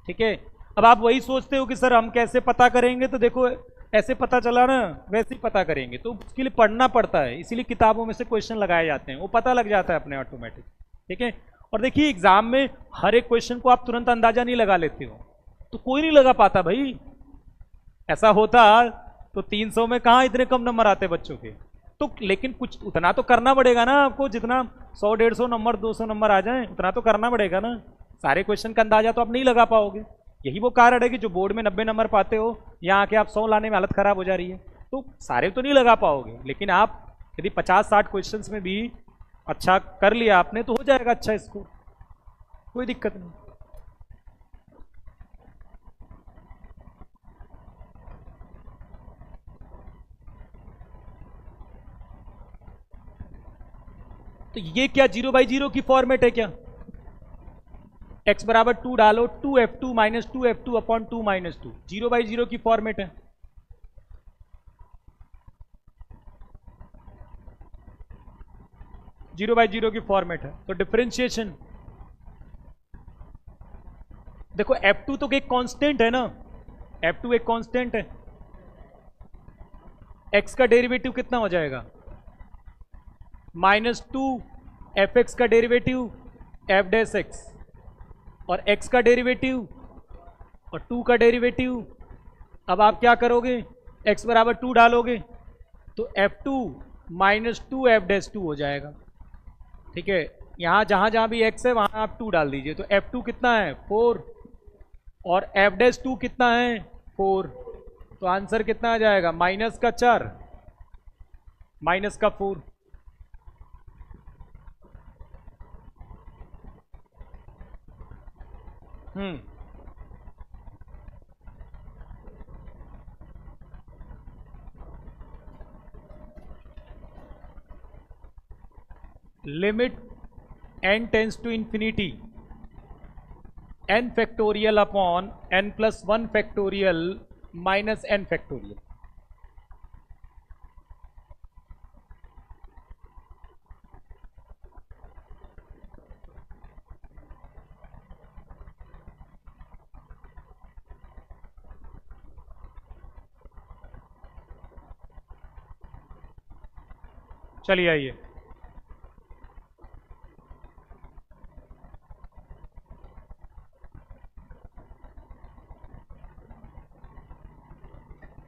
Speaker 1: ठीक है, अब आप वही सोचते हो कि सर हम कैसे पता करेंगे, तो देखो ऐसे पता चला ना, वैसे ही पता करेंगे, तो उसके लिए पढ़ना पड़ता है, इसीलिए किताबों में से क्वेश्चन लगाए जाते हैं, वो पता लग जाता है अपने ऑटोमेटिक। ठीक है, और देखिए एग्जाम में हर एक क्वेश्चन को आप तुरंत अंदाजा नहीं लगा लेते हो, तो कोई नहीं लगा पाता भाई। ऐसा होता तो 300 में कहाँ इतने कम नंबर आते बच्चों के, तो लेकिन कुछ उतना तो करना पड़ेगा ना आपको, जितना 100 150 नंबर 200 नंबर आ जाए उतना तो करना पड़ेगा ना। सारे क्वेश्चन का अंदाजा तो आप नहीं लगा पाओगे, यही वो कारण है कि जो बोर्ड में 90 नंबर पाते हो यहाँ आके आप 100 लाने में हालत खराब हो जा रही है, तो सारे तो नहीं लगा पाओगे, लेकिन आप यदि 50-60 क्वेश्चन में भी अच्छा कर लिया आपने तो हो जाएगा अच्छा स्कोर, कोई दिक्कत नहीं। तो ये क्या 0/0 की फॉर्मेट है क्या, x बराबर 2 डालो, 2f2 minus 2f2 upon 2 minus 2, 0/0 की फॉर्मेट है। जीरो बाई जीरो की फॉर्मेट है, तो डिफरेंशिएशन देखो f2 तो एक कांस्टेंट है ना, f2 एक कांस्टेंट है, x का डेरिवेटिव कितना हो जाएगा -2 fx का डेरिवेटिव f डैश x, और x का डेरिवेटिव और 2 का डेरिवेटिव। अब आप क्या करोगे, x बराबर 2 डालोगे तो f2 माइनस 2 f डैश 2 हो जाएगा। ठीक है, यहां जहां जहां भी x है वहां आप 2 डाल दीजिए, तो f2 कितना है 4 और f डैश 2 कितना है 4, तो आंसर कितना आ जाएगा माइनस का 4 माइनस का 4। Limit n tends to infinity n factorial upon n plus 1 factorial minus n factorial. चलिए आइए,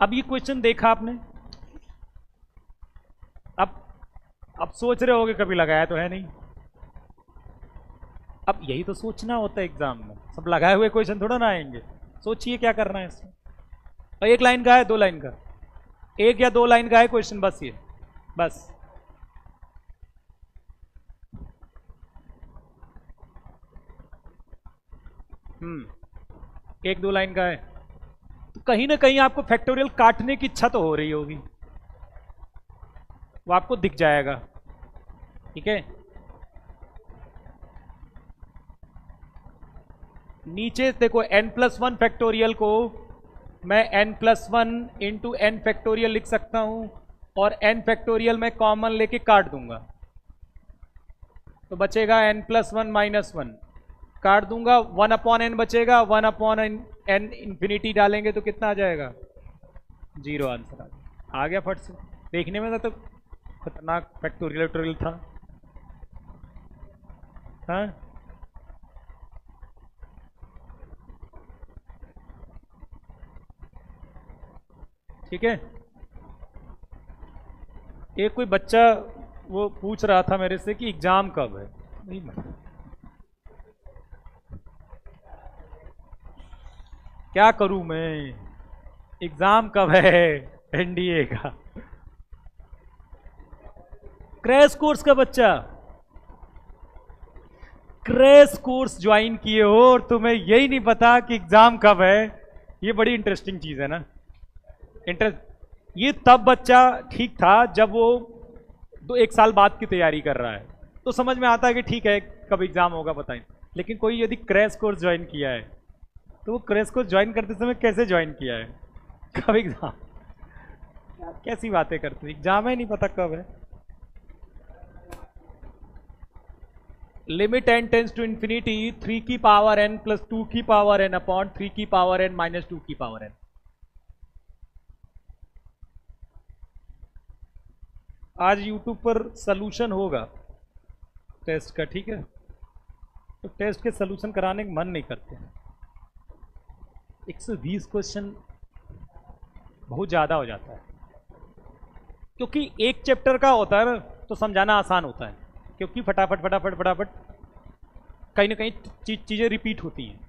Speaker 1: अब ये क्वेश्चन देखा आपने, अब सोच रहे होगे कभी लगाया तो है नहीं। अब यही तो सोचना होता है एग्जाम में, सब लगाए हुए क्वेश्चन थोड़ा ना आएंगे। सोचिए क्या करना है इसमें। और एक लाइन का है, 2 लाइन का, 1 या 2 लाइन का है क्वेश्चन, बस ये, बस। हम्म, 1-2 लाइन का है। तो कहीं ना कहीं आपको फैक्टोरियल काटने की इच्छा तो हो रही होगी, वो आपको दिख जाएगा। ठीक है, नीचे देखो n+1 फैक्टोरियल को मैं n+1 इंटू एन फैक्टोरियल लिख सकता हूं, और n फैक्टोरियल मैं कॉमन लेके काट दूंगा, तो बचेगा n+1 -1, काट दूंगा 1/n बचेगा, 1/n इंफिनिटी डालेंगे तो कितना आ जाएगा, 0 आंसर आ गया फट से। देखने में तो खतरनाक फैक्टोरियल था। हाँ, ठीक है। एक कोई बच्चा वो पूछ रहा था मेरे से कि एग्जाम कब है, नहीं क्या करूं मैं, एग्जाम कब है एनडीए का, क्रैश कोर्स का बच्चा, क्रैश कोर्स ज्वाइन किए हो और तुम्हें यही नहीं पता कि एग्जाम कब है। ये बड़ी इंटरेस्टिंग चीज है ना। इंटरेस्ट, ये तब बच्चा ठीक था जब वो 1 साल बाद की तैयारी कर रहा है, तो समझ में आता है कि ठीक है कब एग्जाम होगा पता नहीं। लेकिन कोई यदि क्रैश कोर्स ज्वाइन किया है, तो वो क्रैश कोर्स ज्वाइन करते समय कैसे ज्वाइन किया है, कब एग्जाम, कैसी बातें करते, एग्जाम है नहीं पता कब है। Limit n tends to infinity 3 की पावर n प्लस 2 की पावर n अपॉन 3 की पावर n माइनस 2 की पावर n। आज YouTube पर सलूशन होगा टेस्ट का, ठीक है, तो टेस्ट के सलूशन कराने का मन नहीं करते। 120 क्वेश्चन बहुत ज़्यादा हो जाता है, क्योंकि एक चैप्टर का होता है ना तो समझाना आसान होता है, क्योंकि फटाफट फटाफट फटाफट कहीं ना कहीं चीज़ें रिपीट होती हैं।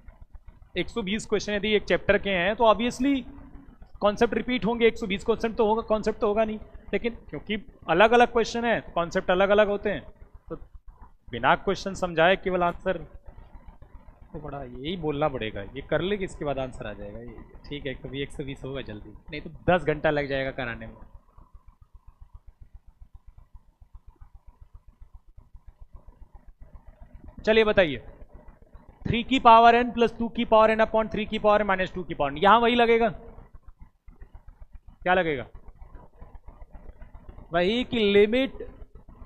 Speaker 1: 120 क्वेश्चन यदि एक चैप्टर के हैं तो ऑब्वियसली कॉन्सेप्ट रिपीट होंगे, 120 क्वेश्चन तो होगा, कॉन्सेप्ट तो होगा नहीं। लेकिन क्योंकि अलग अलग क्वेश्चन है, कॉन्सेप्ट अलग अलग होते हैं, तो बिना क्वेश्चन समझाए केवल आंसर तो बड़ा यही बोलना पड़ेगा, ये कर लेगी इसके बाद आंसर आ जाएगा, ये ठीक है। कभी 120 होगा जल्दी, नहीं तो 10 घंटा लग जाएगा कराने में। चलिए बताइए, 3 की पावर n प्लस 2 की पावर n अपॉन 3 की पावर माइनस 2 की पावर, यहां वही लगेगा, क्या लगेगा, वही कि limit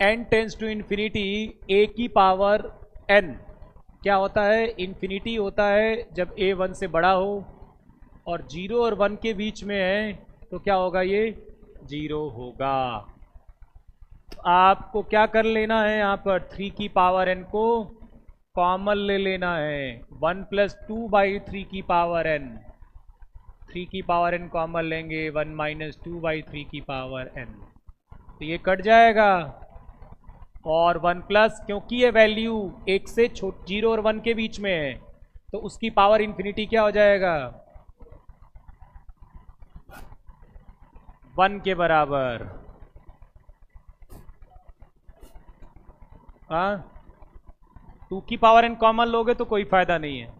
Speaker 1: n tends to infinity a की पावर n क्या होता है, इंफिनिटी होता है जब a 1 से बड़ा हो, और 0 और 1 के बीच में है तो क्या होगा, ये 0 होगा। तो आपको क्या कर लेना है, यहाँ पर 3 की पावर n को कॉमन ले लेना है, 1 प्लस 2 बाई 3 की पावर n, 3 की पावर n कॉमन लेंगे, 1 माइनस 2 बाई 3 की पावर n, तो ये कट जाएगा। और 1 प्लस, क्योंकि ये वैल्यू 1 से 0 और 1 के बीच में है, तो उसकी पावर इंफिनिटी क्या हो जाएगा, 1 के बराबर। हाँ, 2 की पावर n कॉमन लोगे तो कोई फायदा नहीं है,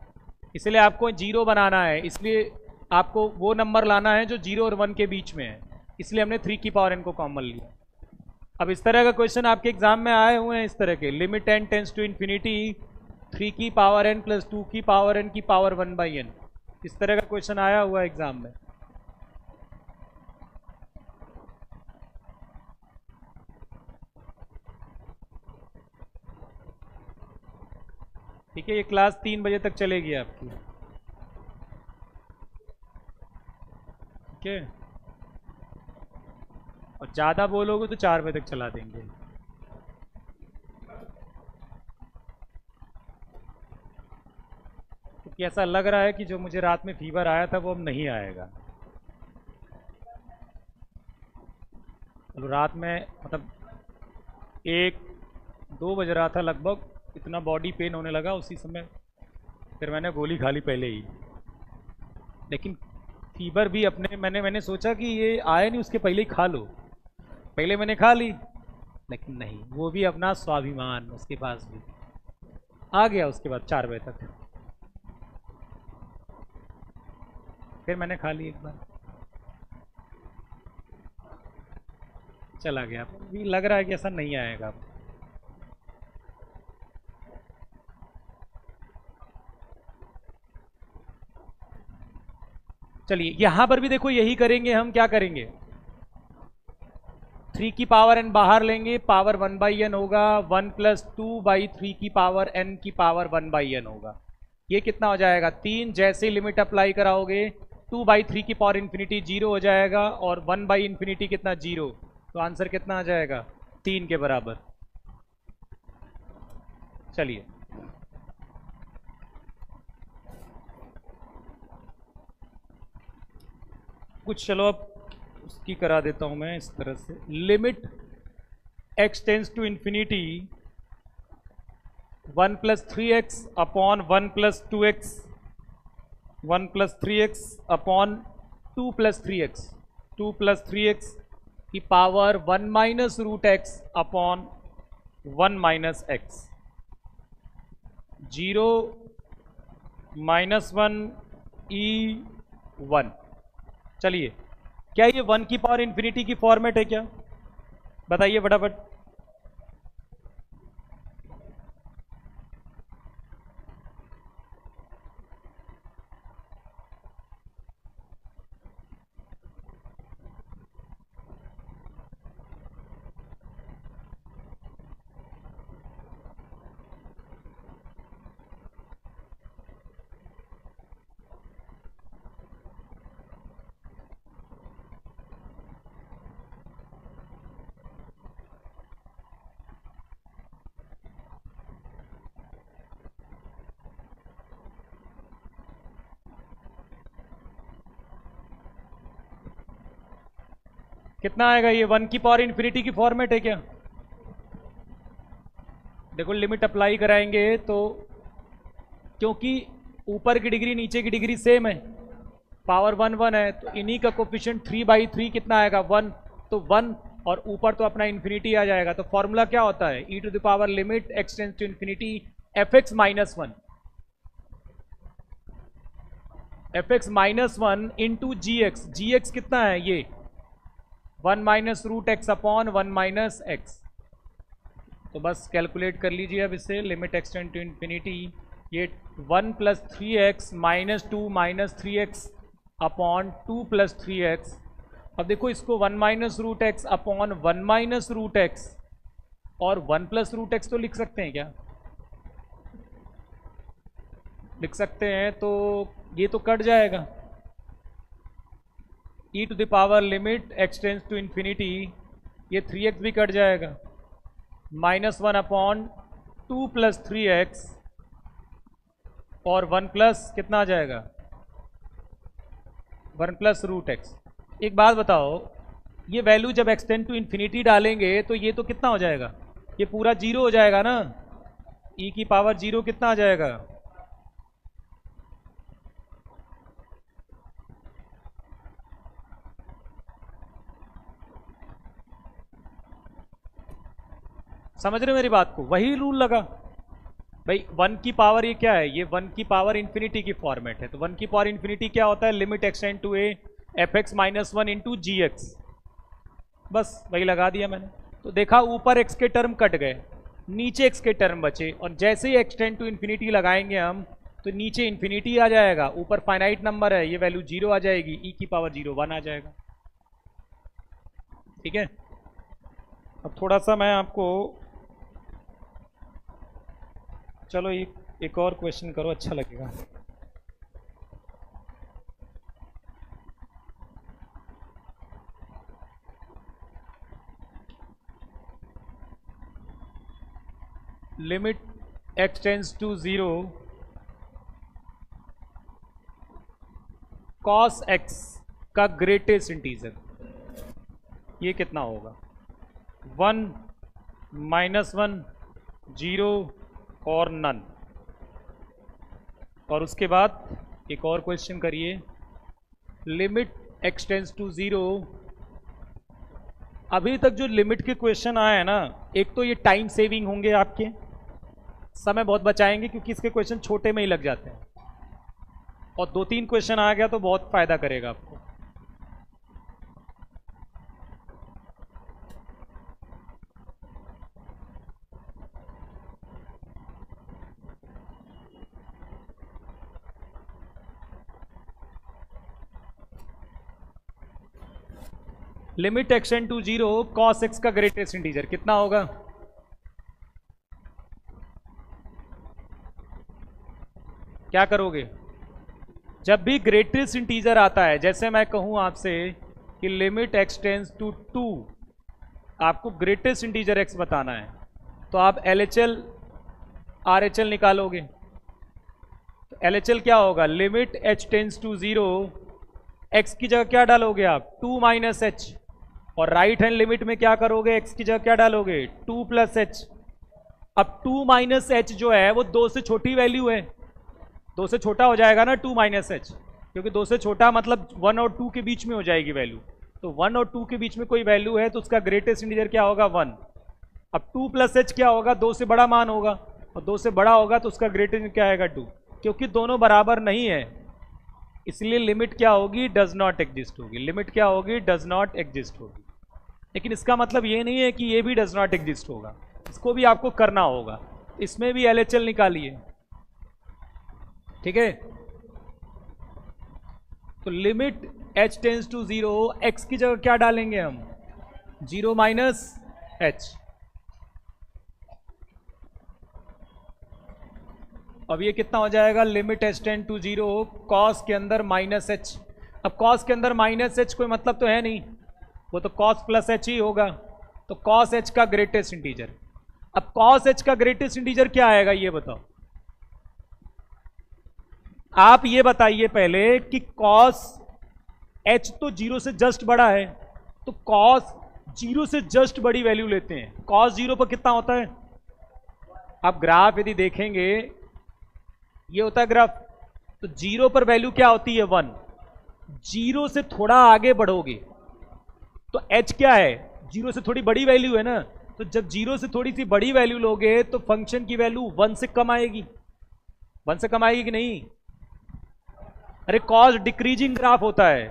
Speaker 1: इसलिए आपको 0 बनाना है, इसलिए आपको वो नंबर लाना है जो 0 और 1 के बीच में है, इसलिए हमने 3 की पावर n को कॉमन लिया। अब इस तरह का क्वेश्चन आपके एग्जाम में आए हुए हैं, इस तरह के, limit n tends to infinity 3 की पावर n प्लस 2 की पावर n की पावर 1/n, इस तरह का क्वेश्चन आया हुआ है एग्जाम में। ठीक है, ये क्लास 3 बजे तक चलेगी आपकी, ठीक है, और ज़्यादा बोलोगे तो 4 बजे तक चला देंगे। क्योंकि ऐसा लग रहा है कि जो मुझे रात में फीवर आया था वो अब नहीं आएगा। मतलब रात में मतलब 1-2 बज रहा था लगभग, इतना बॉडी पेन होने लगा उसी समय, फिर मैंने गोली खा ली पहले ही। लेकिन फीवर भी अपने मैंने सोचा कि ये आया नहीं उसके पहले ही खा लो, पहले मैंने खा ली, लेकिन नहीं, वो भी अपना स्वाभिमान उसके पास भी आ गया। उसके बाद 4 बजे तक फिर मैंने खा ली एक बार, चला गया। भी लग रहा है कि ऐसा नहीं आएगा। चलिए यहां पर भी देखो यही करेंगे हम। क्या करेंगे, 3 की पावर n बाहर लेंगे, पावर 1/n होगा, 1 + 2/3 की पावर n की पावर 1/n होगा। ये कितना हो जाएगा 3। जैसे लिमिट अप्लाई कराओगे 2/3 की पावर इन्फिनिटी 0 हो जाएगा, और 1/∞ कितना 0, तो आंसर कितना आ जाएगा 3 के बराबर। चलिए कुछ, चलो अब उसकी करा देता हूं मैं इस तरह से। Limit x tends to infinity 1 + 3x upon 1 + 2x, 1 + 3x upon 2 + 3x, 2 + 3x की power 1 - √x upon 1 - x, 0 -1 e1। चलिए क्या ये 1 की पावर इन्फिनिटी की फॉर्मेट है क्या, बताइए फटाफट। कितना आएगा ये, 1 की पावर इन्फिनिटी की फॉर्मेट है क्या। देखो लिमिट अप्लाई कराएंगे तो, क्योंकि ऊपर की डिग्री नीचे की डिग्री सेम है, पावर 1 1 है, तो इन्हीं का कोफिशिएंट 3/3 कितना आएगा 1, तो 1, और ऊपर तो अपना इन्फिनिटी आ जाएगा। तो फॉर्मूला क्या होता है, e⁻ limit x tends to infinity fx - 1, fx - 1 into gx, gx कितना है ये 1 - √x अपॉन 1 - x। तो बस कैलकुलेट कर लीजिए अब इसे। Limit x tends to infinity, ये 1 + 3x - 2 - 3x अपॉन 2 + 3x। अब देखो इसको 1 - √x अपॉन 1 - √x और 1 + √x तो लिख सकते हैं क्या, लिख सकते हैं, तो ये तो कट जाएगा। e⁻ limit x tends to infinity, ये 3x भी कट जाएगा, -1 अपॉन 2 + 3x और 1 प्लस कितना आ जाएगा 1 + √x। एक बात बताओ, ये वैल्यू जब x टेंस टू इन्फिनिटी डालेंगे तो ये तो कितना हो जाएगा, ये पूरा 0 हो जाएगा ना, e की पावर 0 कितना आ जाएगा, समझ रहे हो मेरी बात को। वही रूल लगा भाई, 1 की पावर ये क्या है, ये 1 की पावर इन्फिनिटी की फॉर्मेट है। तो 1 की पावर इन्फिनिटी क्या होता है, limit x tends to a fx - 1 into gx, बस वही लगा दिया मैंने। तो देखा ऊपर x के टर्म कट गए, नीचे x के टर्म बचे, और जैसे ही x टेंस टू इन्फिनिटी लगाएंगे हम तो नीचे इन्फिनिटी आ जाएगा, ऊपर फाइनाइट नंबर है, ये वैल्यू 0 आ जाएगी, e की पावर 0 1 आ जाएगा। ठीक है, अब थोड़ा सा मैं आपको, चलो एक और क्वेश्चन करो, अच्छा लगेगा। Limit x tends to 0 cos x का ग्रेटेस्ट इंटीजर, ये कितना होगा। 1, -1, 0 और नन। और उसके बाद एक और क्वेश्चन करिए, लिमिट x टेंस टू 0। अभी तक जो लिमिट के क्वेश्चन आए हैं ना, एक तो ये टाइम सेविंग होंगे, आपके समय बहुत बचाएंगे क्योंकि इसके क्वेश्चन छोटे में ही लग जाते हैं, और 2-3 क्वेश्चन आ गया तो बहुत फायदा करेगा आपको। Limit x tend to 0 cos x का ग्रेटेस्ट इंटीजर कितना होगा? क्या करोगे जब भी ग्रेटेस्ट इंटीजर आता है? जैसे मैं कहूं आपसे कि लिमिट x टेंस टू 2, आपको ग्रेटेस्ट इंटीजर x बताना है, तो आप LHL RHL निकालोगे। तो LHL क्या होगा? Limit h tends to 0, x की जगह क्या डालोगे आप? 2 - h, और राइट हैंड लिमिट में क्या करोगे? x की जगह क्या डालोगे? 2 + h। अब 2 - h जो है वो 2 से छोटी वैल्यू है, 2 से छोटा हो जाएगा ना 2 - h, क्योंकि 2 से छोटा मतलब 1 और 2 के बीच में हो जाएगी वैल्यू। तो 1 और 2 के बीच में कोई वैल्यू है तो उसका ग्रेटेस्ट इंटीजर क्या होगा? 1। अब 2 + h क्या होगा? 2 से बड़ा मान होगा, और 2 से बड़ा होगा तो उसका ग्रेटेस्ट क्या आएगा? 2। क्योंकि दोनों बराबर नहीं है इसलिए लिमिट क्या होगी? डज नॉट एग्जिस्ट होगी। लिमिट क्या होगी? डज नॉट एग्जिस्ट होगी। लेकिन इसका मतलब ये नहीं है कि ये भी डज नॉट एग्जिस्ट होगा, इसको भी आपको करना होगा। इसमें भी LHL निकालिए, ठीक है? तो limit h tends to 0, x की जगह क्या डालेंगे हम? 0 - h। अब ये कितना हो जाएगा? Limit h tends to 0 cos के अंदर -h। अब cos के अंदर -h कोई मतलब तो है नहीं, वो तो cos + h ही होगा। तो cos h का ग्रेटेस्ट इंटीजर। अब cos h का ग्रेटेस्ट इंटीजर क्या आएगा ये बताओ? आप ये बताइए पहले कि cos h तो 0 से जस्ट बड़ा है, तो cos 0 से जस्ट बड़ी वैल्यू लेते हैं। cos 0 पर कितना होता है? आप ग्राफ यदि देखेंगे, ये होता है ग्राफ, तो 0 पर वैल्यू क्या होती है? 1। 0 से थोड़ा आगे बढ़ोगे तो h क्या है? 0 से थोड़ी बड़ी वैल्यू है ना, तो जब 0 से थोड़ी सी बड़ी वैल्यू लोगे तो फंक्शन की वैल्यू 1 से कम आएगी। 1 से कम आएगी कि नहीं? अरे कॉस डिक्रीजिंग ग्राफ होता है,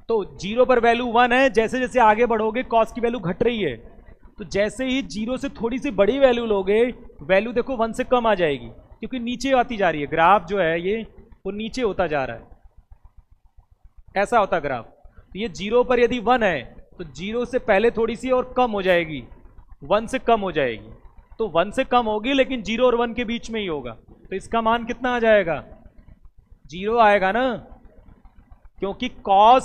Speaker 1: तो 0 पर वैल्यू 1 है, जैसे जैसे आगे बढ़ोगे कॉस की वैल्यू घट रही है, तो जैसे ही 0 से थोड़ी सी बड़ी वैल्यू लोगे, वैल्यू देखो 1 से कम आ जाएगी, क्योंकि नीचे आती जा रही है। ग्राफ जो है ये वो नीचे होता जा रहा है, ऐसा होता ग्राफ। तो ये 0 पर यदि 1 है तो 0 से पहले थोड़ी सी और कम हो जाएगी, 1 से कम हो जाएगी, तो 1 से कम होगी लेकिन 0 और 1 के बीच में ही होगा, तो इसका मान कितना आ जाएगा? 0 आएगा ना, क्योंकि cos,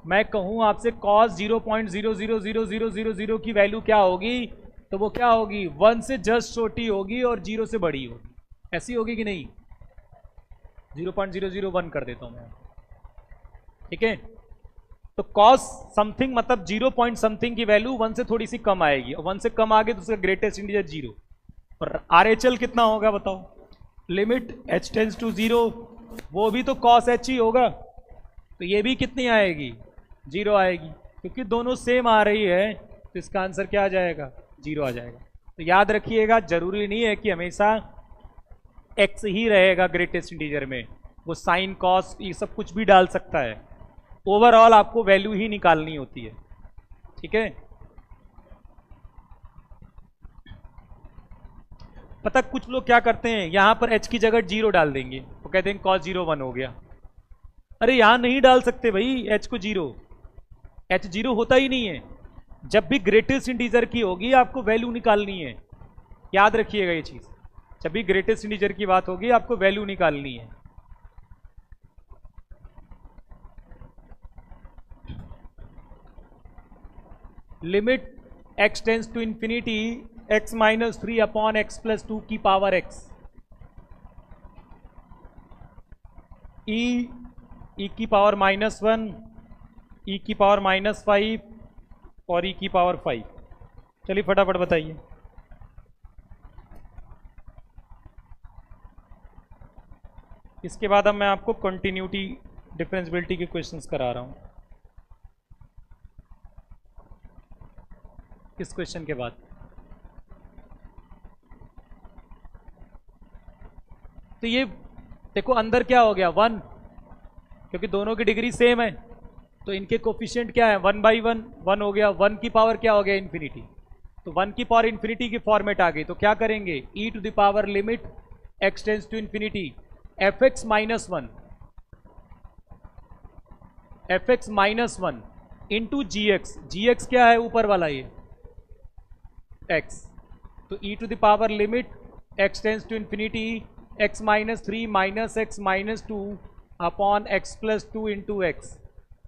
Speaker 1: मैं कहूं आपसे cos 0.000000 की वैल्यू क्या होगी? तो वो क्या होगी? 1 से जस्ट छोटी होगी और 0 से बड़ी होगी। ऐसी होगी कि नहीं? 0.001 कर देता हूं मैं, ठीक है? तो cos समथिंग मतलब 0 पॉइंट समथिंग की वैल्यू 1 से थोड़ी सी कम आएगी, और 1 से कम आ गई तो उसका ग्रेटेस्ट इंटीजर 0। और RHL कितना होगा बताओ? लिमिट h टेंस टू 0, वो भी तो cos h ही होगा, तो ये भी कितनी आएगी? 0 आएगी, क्योंकि दोनों सेम आ रही है, तो इसका आंसर क्या आ जाएगा? 0 आ जाएगा। तो याद रखिएगा, जरूरी नहीं है कि हमेशा x ही रहेगा ग्रेटेस्ट इंटीजर में, वो साइन कॉस ये सब कुछ भी डाल सकता है। ओवरऑल आपको वैल्यू ही निकालनी होती है, ठीक है? पता कुछ लोग क्या करते हैं, यहां पर h की जगह 0 डाल देंगे, वो कहते हैं cos 0 1 हो गया। अरे यहां नहीं डाल सकते भाई h को 0, h 0 होता ही नहीं है। जब भी ग्रेटेस्ट इंटीजर की होगी आपको वैल्यू निकालनी है, याद रखिएगा ये चीज। जब भी ग्रेटेस्ट इंटीजर की बात होगी आपको वैल्यू निकालनी है। Limit x tends to infinity x -3 upon x + 2 की पावर x, e की पावर -1, e की पावर -5 और e की पावर 5। चलिए फटाफट बताइए। इसके बाद अब मैं आपको कंटिन्यूटी डिफरेंशियबिलिटी के क्वेश्चंस करा रहा हूँ। इस क्वेश्चन के बाद तो ये देखो अंदर क्या हो गया 1, क्योंकि दोनों की डिग्री सेम है तो इनके कोफिशिएंट क्या है 1/1, 1 हो गया। 1 की पावर क्या हो गया इन्फिनिटी, तो 1 की पावर इन्फिनिटी की फॉर्मेट आ गई। तो क्या करेंगे e to the power limit x tends to infinity fx minus 1 into gx क्या है ऊपर वाला ये x, तो e to the power limit x tends to infinity x minus 3 minus x minus 2 upon x plus 2 into x,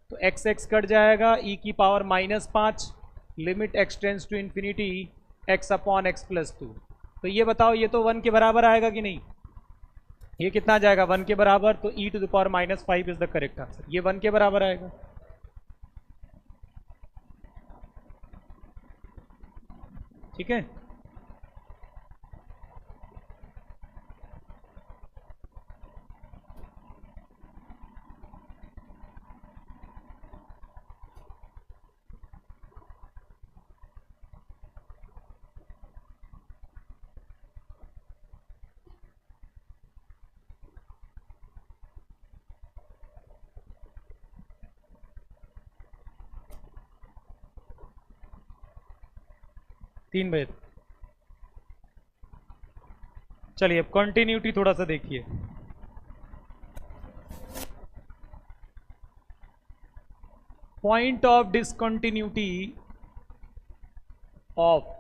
Speaker 1: तो x cut जाएगा e की power minus 5 limit x tends to infinity x upon x plus 2। तो ये बताओ ये तो 1 के बराबर आएगा कि नहीं, ये कितना आ जाएगा 1 के बराबर, तो e to the power minus 5 is the correct answer, ये 1 के बराबर आएगा। ठीक है, तीन बजे। चलिए अब कंटिन्यूटी थोड़ा सा देखिए। Point of discontinuity of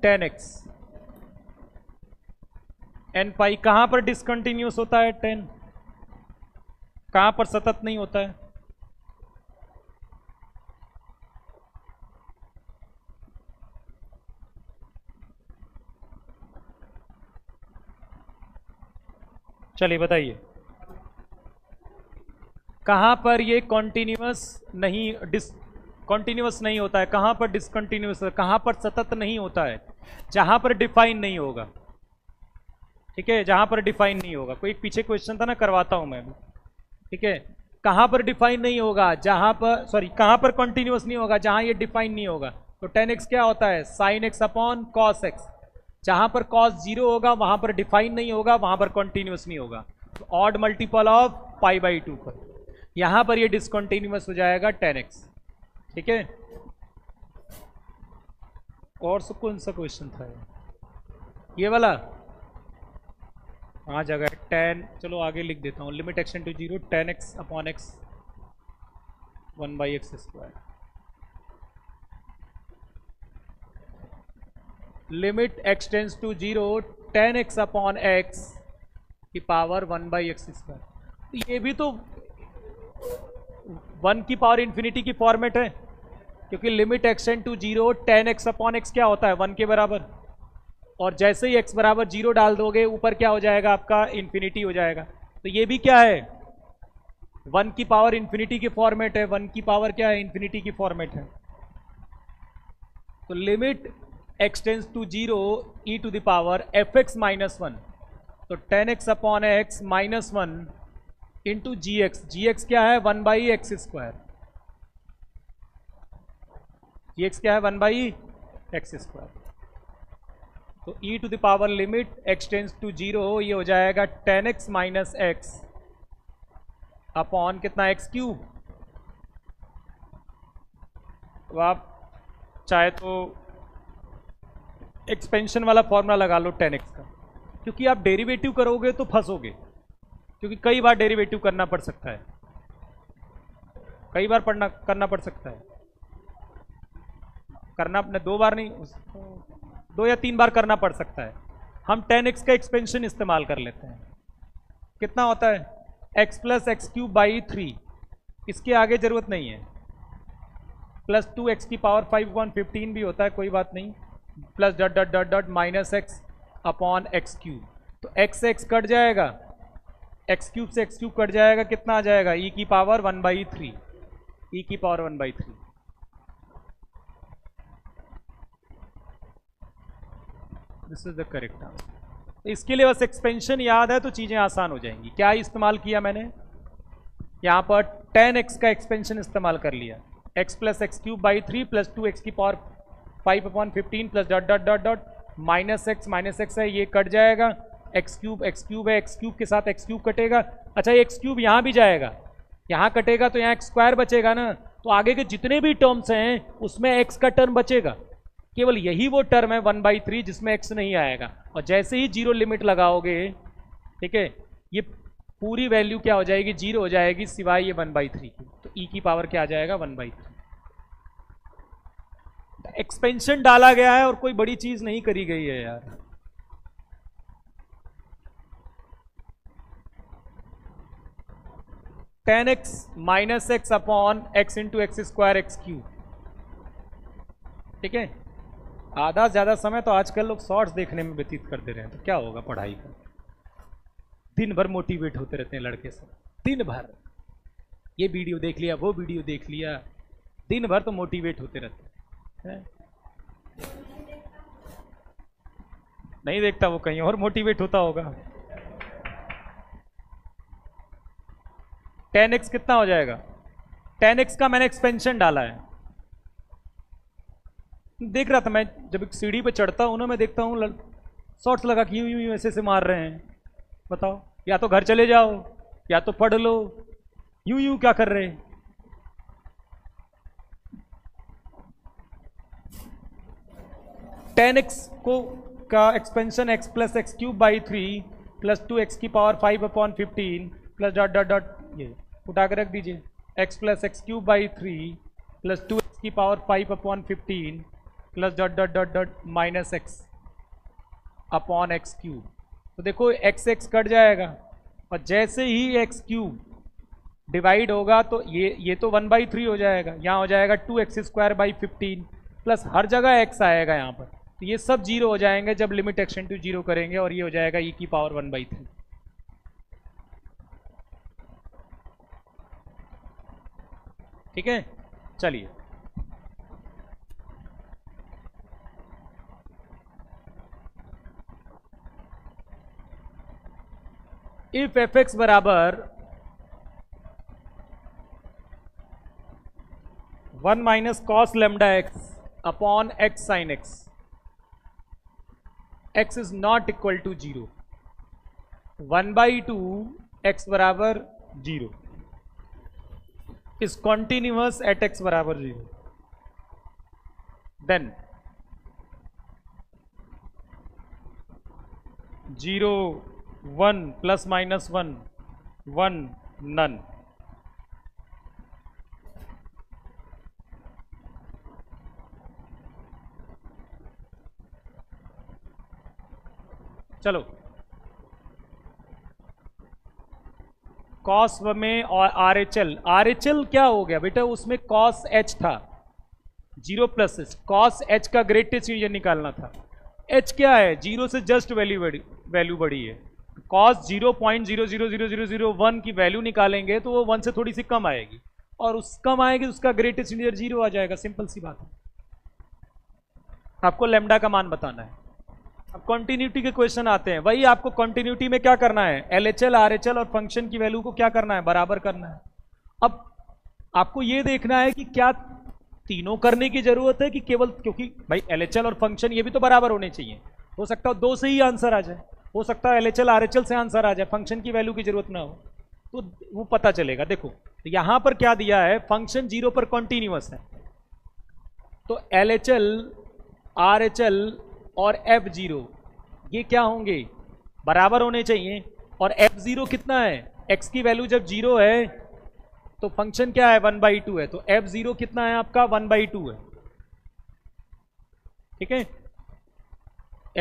Speaker 1: 10x n pi कहां पर डिसकंटिन्यूस होता है 10, कहां पर सतत नहीं होता है। चलिए बताइए कहां पर ये कॉन्टिन्यूस नहीं कॉन्टिन्यूस नहीं होता है, कहां पर डिसकंटिन्यूस, कहां पर सतत नहीं होता है, जहां पर डिफाइन नहीं होगा। ठीक है, जहां पर डिफाइन नहीं होगा, कोई पीछे क्वेश्चन था ना, करवाता हूं मैं। ठीक है, कहां पर डिफाइन नहीं होगा, जहां पर सॉरी कहां पर कॉन्टिन्यूस नहीं होगा, जहां ये डिफाइन नहीं होगा। तो 10x क्या होता है sign x upon cos x, जहां पर कॉस 0 होगा वहां पर डिफाइन नहीं होगा, वहां पर कॉन्टिन्यूस नहीं होगा। तो ऑड मल्टीपल ऑफ π/2 पर यहां पर ये डिसकंटिन्यूस हो जाएगा 10x। ठीक है, और सब कौन सा क्वेश्चन था ये वाला, हाँ जगह 10, चलो आगे लिख देता हूँ। Limit extend to 0 10x upon x 1/x², limit extends to 0 10x upon x की पावर 1/x²। ये भी तो 1 की पावर इन्फिनिटी की फॉर्मेट है, क्योंकि limit extend to 0 10x upon x क्या होता है 1 के बराबर, और जैसे ही x बराबर 0 डाल दोगे ऊपर क्या हो जाएगा आपका इन्फिनिटी हो जाएगा। तो ये भी क्या है 1 की पावर इन्फिनिटी की फॉर्मेट है, 1 की पावर क्या है इन्फिनिटी की फॉर्मेट है। तो limit extends to 0 e to the power fx minus 1, तो 10x upon x minus 1 into gx क्या है 1/x², gx क्या है 1/x²। तो e to the power limit extends to 0 ये हो जाएगा 10x माइनस x अपॉन कितना x³। तो आप चाहे तो एक्सपेंशन वाला फॉर्मूला लगा लो 10x का, क्योंकि आप डेरिवेटिव करोगे तो फंसोगे, क्योंकि कई बार डेरिवेटिव करना पड़ सकता है, कई बार करना पड़ सकता है, करना अपने 2 बार नहीं 2 या 3 बार करना पड़ सकता है। हम 10x का एक्सपेंशन इस्तेमाल कर लेते हैं, कितना होता है x प्लस x³/3, इसके आगे जरूरत नहीं है, प्लस 2x की पावर 5/15 भी होता है, कोई बात नहीं, plus dot dot dot dot minus x upon x³। तो x कट जाएगा, x³ से x³ कट जाएगा, कितना आ जाएगा e की पावर 1/3, e की power 1/3। This is the correct answer. इसके लिए बस एक्सपेंशन याद है तो चीज़ें आसान हो जाएंगी। क्या इस्तेमाल किया मैंने यहाँ पर 10x का एक्सपेंशन इस्तेमाल कर लिया, x plus x cube by 3 plus 2x की power 5/15 plus dot dot dot dot minus x है, ये कट जाएगा, एक्स क्यूब है, एक्स क्यूब के साथ एक्स क्यूब कटेगा। अच्छा, एक्स क्यूब यहाँ भी जाएगा, यहाँ कटेगा तो यहाँ एक्स स्क्वायर बचेगा ना, तो आगे के जितने भी टर्म्स हैं उसमें एक्स का टर्म बचेगा, केवल यही वो टर्म है 1/3 जिसमें एक्स नहीं आएगा। और जैसे ही जीरो लिमिट लगाओगे, ठीक है, ये पूरी वैल्यू क्या हो जाएगी, जीरो हो जाएगी सिवाय ये 1/3 की, तो ई की पावर क्या आ जाएगा 1/3। एक्सपेंशन डाला गया है और कोई बड़ी चीज नहीं करी गई है यार। Ten x minus x upon x into x square x cube, ठीक है। आधा ज्यादा समय तो आजकल लोग शॉर्ट्स देखने में व्यतीत कर दे रहे हैं, तो क्या होगा पढ़ाई का। दिन भर मोटिवेट होते रहते हैं लड़के सब, दिन भर ये वीडियो देख लिया, वो वीडियो देख लिया, दिन भर तो मोटिवेट होते रहते हैं। नहीं देखता वो, कहीं और मोटिवेट होता होगा। 10x कितना हो जाएगा, 10x का मैंने एक्सपेंशन डाला है। देख रहा था मैं, जब एक सीढ़ी पे चढ़ता हूँ ना, मैं देखता हूँ शॉर्ट्स लगा कि यूं यूं ऐसे से मार रहे हैं। बताओ, या तो घर चले जाओ या तो पढ़ लो, यूं यूं क्या कर रहे हैं। टेन एक्स को का expansion x plus x cube by 3 plus 2x की power 5/15 plus dot dot dot, ये उठा के रख दीजिए, x plus x cube by 3 plus 2x की power 5/15 plus dot dot dot dot minus x upon x cube. तो देखो x cut जाएगा, और जैसे ही एक्स क्यूब डिवाइड होगा तो ये तो 1/3 हो जाएगा, यहाँ हो जाएगा 2x स्क्वायर बाई 15 प्लस हर जगह x आएगा यहाँ पर, तो ये सब जीरो हो जाएंगे जब लिमिट एक्सटेंड टू जीरो करेंगे, और ये हो जाएगा e की पावर 1/3। ठीक है, चलिए इफ fx बराबर 1 minus cos lambda x upon x sine x, x is not equal to 0, 1/2 x बराबर 0 is continuous at x बराबर 0, then 0 1 प्लस माइनस 1 1 नन। चलो कॉस में और आरएचएल क्या हो गया बेटा, उसमें कॉस एच था 0 प्लस एच, कॉस एच का ग्रेटेस्ट रीजन निकालना था। एच क्या है, 0 से जस्ट वैल्यू बड़ी है, कॉस 0.000001 की वैल्यू निकालेंगे तो वो 1 से थोड़ी सी कम आएगी, और उस कम आएगी उसका ग्रेटेस्ट रीजन 0 आ जाएगा, सिंपल सी बात है। आपको लेमडा का मान बताना है। अब कॉन्टिन्यूटी के क्वेश्चन आते हैं, वही आपको कॉन्टिन्यूटी में क्या करना है, एलएचएल आरएचएल और फंक्शन की वैल्यू को क्या करना है, बराबर करना है। अब आपको ये देखना है कि क्या तीनों करने की जरूरत है कि केवल, क्योंकि भाई एलएचएल और फंक्शन ये भी तो बराबर होने चाहिए, हो सकता है 2 से ही आंसर आ जाए, हो सकता है एलएचएल आरएचएल से आंसर आ जाए, फंक्शन की वैल्यू की जरूरत ना हो, तो वो पता चलेगा। देखो तो यहां पर क्या दिया है, फंक्शन 0 पर कॉन्टिन्यूअस है, तो एलएचएल आरएचएल और F0 ये क्या होंगे, बराबर होने चाहिए। और F0 कितना है, x की वैल्यू जब 0 है तो फंक्शन क्या है 1/2 है, तो F0 कितना है आपका 1/2 है। ठीक है,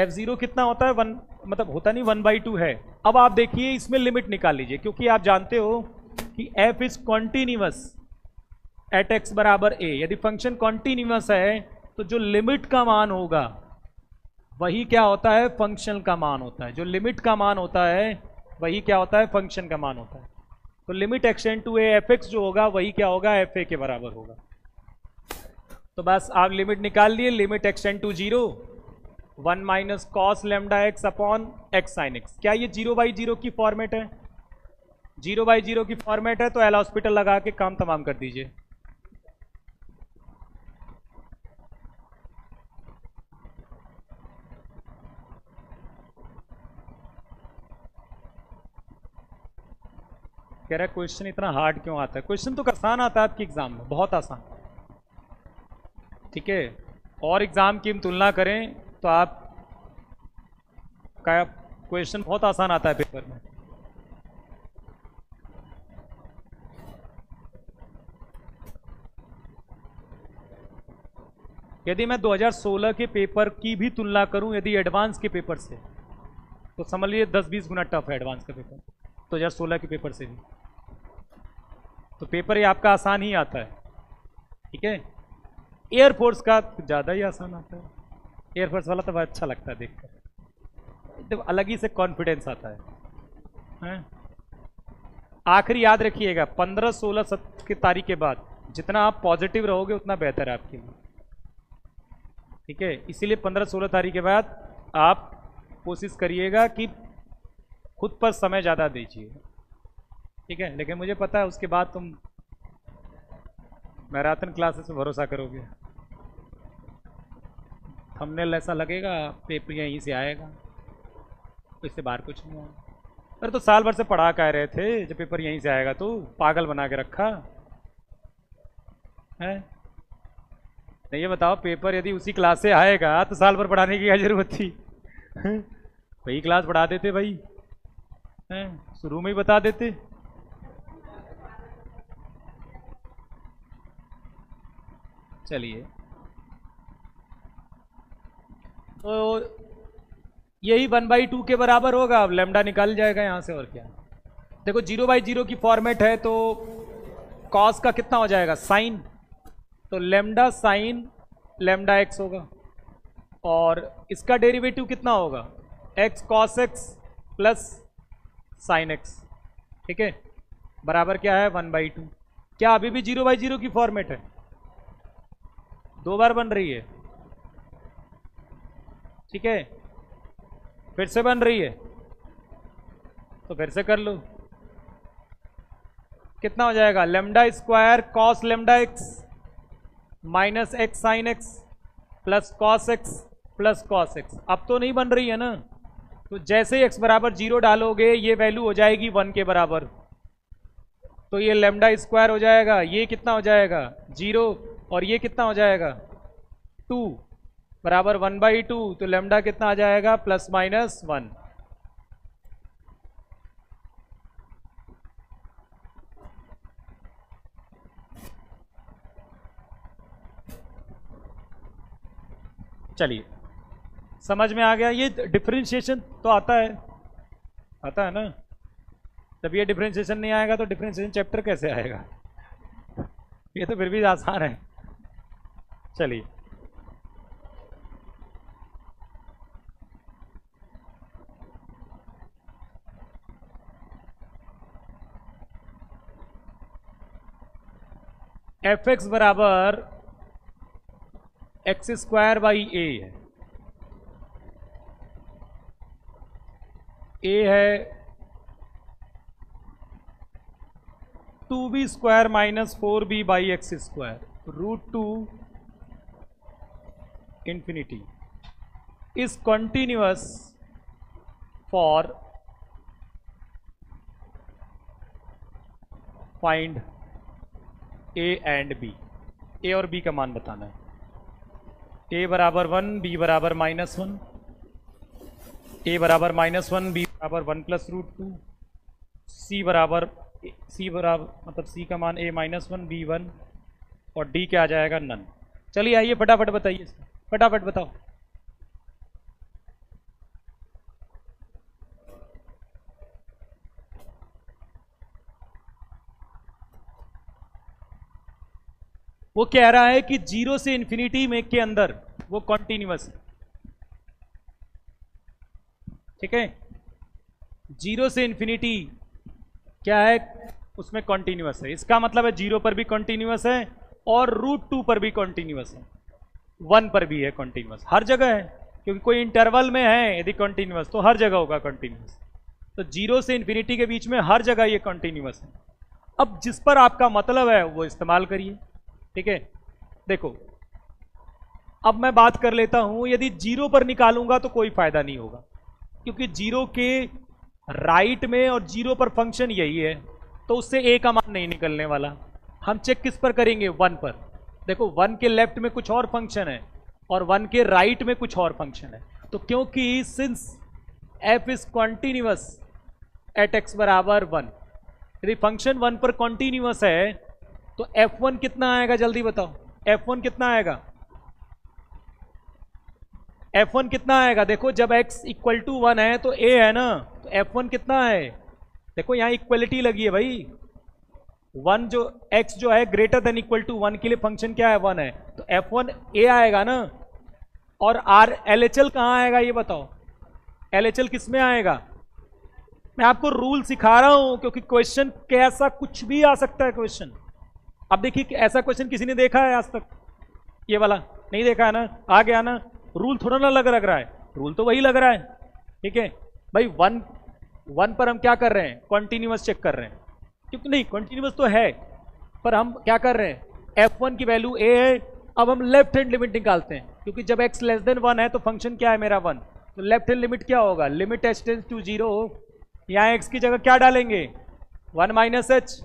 Speaker 1: F0 कितना होता है, 1 मतलब होता नहीं 1/2 है। अब आप देखिए इसमें लिमिट निकाल लीजिए, क्योंकि आप जानते हो कि f is continuous at x बराबर a। यदि फंक्शन कॉन्टिन्यूअस है तो जो लिमिट का मान होगा वही क्या होता है, फंक्शन का मान होता है। जो लिमिट का मान होता है वही क्या होता है, फंक्शन का मान होता है। तो limit extend to a f x जो होगा वही क्या होगा, एफ ए के बराबर होगा। तो बस आप लिमिट निकाल लिए, limit extend to 0 1 minus cos lambda x upon x sine x. क्या ये 0/0 की फॉर्मेट है? 0/0 की फॉर्मेट है तो एल हॉस्पिटल लगा के काम तमाम कर दीजिए। कह रहा है क्वेश्चन इतना हार्ड क्यों आता है? क्वेश्चन तो आसान आता है आपके एग्जाम में, बहुत आसान। ठीक है, और एग्जाम की हम तुलना करें तो आप का क्वेश्चन बहुत आसान आता है पेपर में। यदि मैं 2016 के पेपर की भी तुलना करूं यदि एडवांस के पेपर से, तो समझ लीजिए 10-20 गुना टफ है एडवांस का पेपर 2016 के पेपर से भी। तो पेपर ये आपका आसान ही आता है। ठीक है, एयरफोर्स का ज़्यादा ही आसान आता है। एयरफोर्स वाला तो बहुत अच्छा लगता है देखकर, तो अलग ही से कॉन्फिडेंस आता है। आखिरी याद रखिएगा, 15-16 की तारीख के बाद जितना आप पॉजिटिव रहोगे उतना बेहतर है आपके लिए। ठीक है, इसीलिए 15-16 तारीख के बाद आप कोशिश करिएगा कि खुद पर समय ज़्यादा दीजिए। ठीक है, लेकिन मुझे पता है उसके बाद तुम मैराथन क्लासेस में भरोसा करोगे, थंबनेल ऐसा लगेगा पेपर यहीं से आएगा, इससे बाहर कुछ नहीं आएगा। अरे तो साल भर से पढ़ा कह रहे थे जब पेपर यहीं से आएगा तो पागल बना के रखा है। नहीं, ये बताओ पेपर यदि उसी क्लास से आएगा तो साल भर पढ़ाने की क्या जरूरत थी? वही क्लास पढ़ा देते भाई, शुरू में ही बता देते। चलिए, तो यही 1/2 के बराबर होगा। अब लेमडा निकाल जाएगा यहाँ से, और क्या। देखो 0/0 की फॉर्मेट है तो कॉस का कितना हो जाएगा? साइन, तो लेमडा साइन लेमडा एक्स होगा, और इसका डेरिवेटिव कितना होगा? X cos x plus sine x. ठीक है, बराबर क्या है? 1/2। क्या अभी भी 0/0 की फॉर्मेट है? 2 बार बन रही है। ठीक है, फिर से बन रही है तो फिर से कर लो। कितना हो जाएगा? Lambda square cos lambda x minus x sine x plus cos x plus cos x. अब तो नहीं बन रही है ना, तो जैसे ही एक्स बराबर 0 डालोगे ये वैल्यू हो जाएगी 1 के बराबर, तो ये लेमडा स्क्वायर हो जाएगा। ये कितना हो जाएगा? 0, और ये कितना हो जाएगा? 2 बराबर 1/2, तो लेमडा कितना आ जाएगा? Plus minus 1। चलिए, समझ में आ गया। ये डिफरेंशिएशन तो आता है ना। जब ये डिफरेंशिएशन नहीं आएगा तो डिफरेंशिएशन चैप्टर कैसे आएगा? ये तो फिर भी आसान है। चलिए, एफ एक्स बराबर एक्स स्क्वायर बाई ए है। ए है 2b square minus 4b by x square √2 infinity is continuous for find a and b. A और बी का मान बताना है। ए बराबर 1, बी बराबर -1, ए बराबर -1, बी बराबर 1 प्लस √2, सी बराबर मतलब सी का मान a-1, बी 1, और डी क्या आ जाएगा? नन। चलिए आइए फटाफट बताइए, फटाफट बताओ। वो कह रहा है कि 0 से इन्फिनिटी में के अंदर वो कॉन्टिन्यूअस है। ठीक है, 0 से इन्फिनिटी क्या है? उसमें कॉन्टिन्यूअस है। इसका मतलब है 0 पर भी कॉन्टिन्यूअस है और √2 पर भी कॉन्टिन्यूअस है, 1 पर भी है कॉन्टिन्यूअस, हर जगह है। क्योंकि कोई इंटरवल में है यदि कंटिन्यूअस तो हर जगह होगा कंटिन्यूअस। तो 0 से इन्फिनिटी के बीच में हर जगह ये कंटिन्यूअस है। अब जिस पर आपका मतलब है वो इस्तेमाल करिए, ठीक है। देखो अब मैं बात कर लेता हूं, यदि 0 पर निकालूंगा तो कोई फायदा नहीं होगा, क्योंकि 0 के राइट में और 0 पर फंक्शन यही है, तो उससे a का मान नहीं निकलने वाला। हम चेक किस पर करेंगे? 1 पर। देखो 1 के लेफ्ट में कुछ और फंक्शन है और 1 के राइट में कुछ और फंक्शन है। तो क्योंकि since f is continuous at x बराबर 1, यदि फंक्शन 1 पर कॉन्टिन्यूअस है तो f1 कितना आएगा? जल्दी बताओ, f1 कितना आएगा? f1 कितना आएगा? देखो जब x इक्वल टू 1 है तो a है ना, तो f1 कितना है? देखो यहां इक्वलिटी लगी है भाई, 1 जो x जो है ग्रेटर देन इक्वल टू 1 के लिए फंक्शन क्या है? 1 है, तो f1 a आएगा ना। और आर LHL कहां आएगा ये बताओ? LHL किस में आएगा? मैं आपको रूल सिखा रहा हूं, क्योंकि क्वेश्चन कैसा कुछ भी आ सकता है क्वेश्चन। अब देखिए ऐसा क्वेश्चन किसी ने देखा है आज तक? ये वाला नहीं देखा है ना? आ गया ना? रूल थोड़ा ना लग रहा है, रूल तो वही लग रहा है, ठीक है भाई। 1 पर हम क्या कर रहे हैं? कॉन्टिन्यूअस चेक कर रहे हैं, क्योंकि नहीं कॉन्टिन्यूअस तो है, पर हम क्या कर रहे हैं? f1 की वैल्यू a है। अब हम लेफ्ट हैंड लिमिट निकालते हैं, क्योंकि जब x लेस देन 1 है तो फंक्शन क्या है मेरा? 1। तो लेफ्ट हैंड लिमिट क्या होगा? Limit h tends to 0। यहां x की जगह क्या डालेंगे? 1 माइनस h।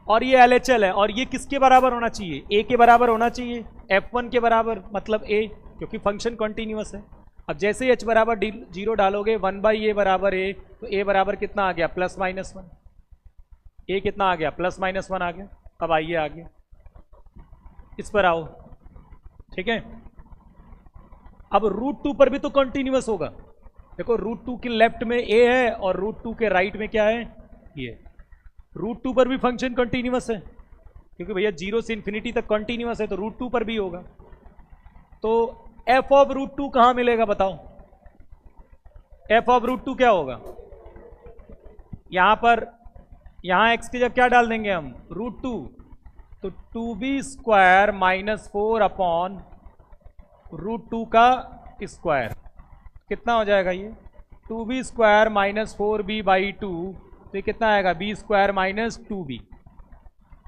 Speaker 1: और ये LHL है, और ये किसके बराबर होना चाहिए? a के बराबर होना चाहिए, f1 के बराबर, मतलब a, क्योंकि फंक्शन कॉन्टिन्यूअस है। अब जैसे ही h बराबर 0 डालोगे 1/a बराबर a, तो a बराबर कितना आ गया? Plus minus 1। a कितना आ गया? प्लस माइनस 1 आ गया। अब आइए आगे, इस पर आओ, ठीक है। अब √2 पर भी तो कॉन्टिन्यूअस होगा। देखो √2 के लेफ्ट में a है और √2 के राइट में क्या है? ये। √2 पर भी फंक्शन कॉन्टिन्यूअस है, क्योंकि भैया 0 से इन्फिनिटी तक कॉन्टिन्यूअस है, तो √2 पर भी होगा। तो f ऑफ √2 कहां मिलेगा बताओ? f ऑफ √2 क्या होगा? यहां पर, यहां x की जगह क्या डाल देंगे हम? √2, तो 2b² माइनस 4 अपॉन √2 का स्क्वायर कितना हो जाएगा? ये 2b² माइनस 4b/2, तो ये कितना आएगा? b² minus 2b।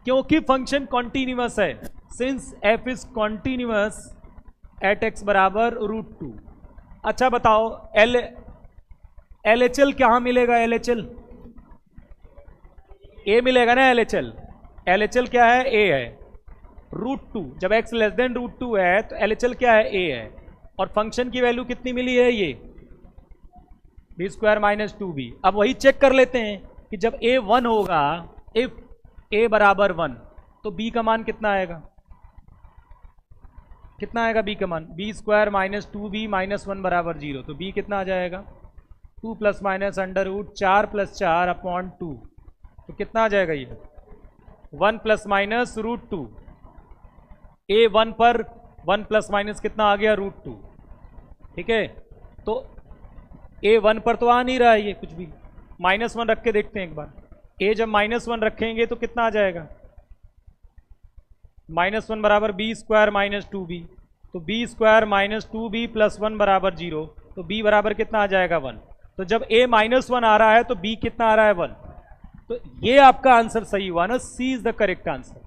Speaker 1: क्योंकि फंक्शन कॉन्टिन्यूअस है, since f is continuous at x बराबर √2। अच्छा बताओ LHL कहां मिलेगा? LHL a मिलेगा ना? LHL क्या है? a है। √2 जब x लेस देन √2 है तो LHL क्या है? a है। और फंक्शन की वैल्यू कितनी मिली है? ये b² माइनस 2b। अब वही चेक कर लेते हैं कि जब a 1 होगा, इफ a बराबर 1, तो b का मान कितना आएगा? कितना आएगा b का मान? b² माइनस 2b माइनस 1 बराबर 0। तो b कितना आ जाएगा? 2 प्लस माइनस √4 + 4 अपॉन 2। तो कितना आ जाएगा ये? 1 प्लस माइनस √2। a 1 पर 1 प्लस माइनस कितना आ गया? √2, ठीक है। तो a 1 पर तो आ नहीं रहा है ये कुछ भी, -1 रख के देखते हैं एक बार। a जब -1 रखेंगे तो कितना आ जाएगा? -1 बराबर b² माइनस 2b। तो b² माइनस 2b प्लस 1 बराबर 0। तो b बराबर कितना आ जाएगा? 1। तो जब a -1 आ रहा है तो b कितना आ रहा है? 1। तो ये आपका आंसर सही हुआ ना? C is the correct answer.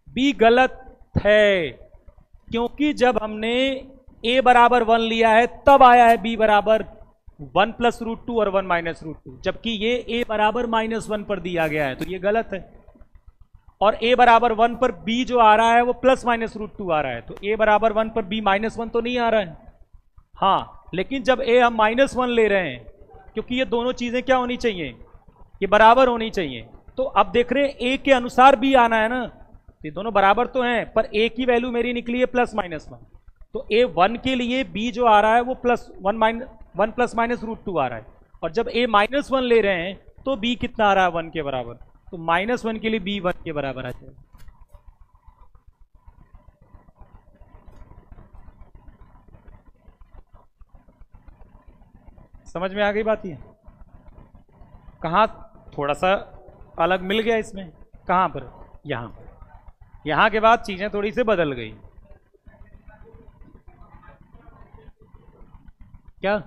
Speaker 1: b गलत है, क्योंकि जब हमने a बराबर 1 लिया है तब आया है b बराबर 1 प्लस √2 और 1 माइनस √2, जबकि ये a बराबर -1 पर दिया गया है, तो ये गलत है। और a बराबर 1 पर b जो आ रहा है वो प्लस माइनस √2 आ रहा है, तो a बराबर 1 पर b -1 तो नहीं आ रहा है। हाँ, लेकिन जब a हम -1 ले रहे हैं, क्योंकि ये दोनों चीजें क्या होनी चाहिए? ये बराबर होनी चाहिए। तो अब देख रहे हैं a के अनुसार b आना है ना, ये दोनों बराबर तो हैं, पर a की वैल्यू मेरी निकली है +-1। तो a 1 के लिए b जो आ रहा है वो +1 प्लस माइनस √2 आ रहा है, और जब a -1 ले रहे हैं तो b कितना आ रहा है? 1 के बराबर। तो -1 के लिए b 1 के बराबर आ जाएगा। समझ में आ गई बात? ये कहाँ थोड़ा सा अलग मिल गया इसमें? कहाँ पर? यहाँ पर। यहाँ के बाद चीजें थोड़ी सी बदल गई। क्या?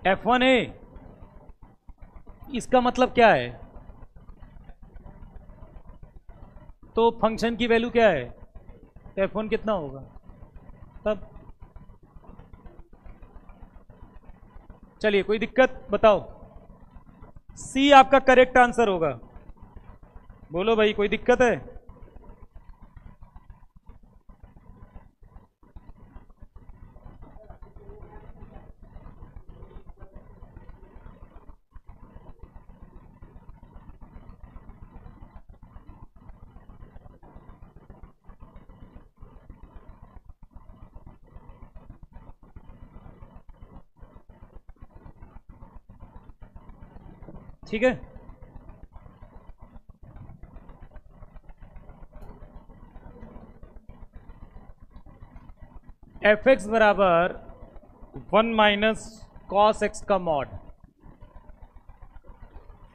Speaker 1: F1a, इसका मतलब क्या है? तो फंक्शन की वैल्यू क्या है? F1 कितना होगा तब? चलिए, कोई दिक्कत बताओ। सी आपका करेक्ट आंसर होगा। बोलो भाई, कोई दिक्कत है? ठीक है, एफ एक्स बराबर 1 माइनस कॉस एक्स का mod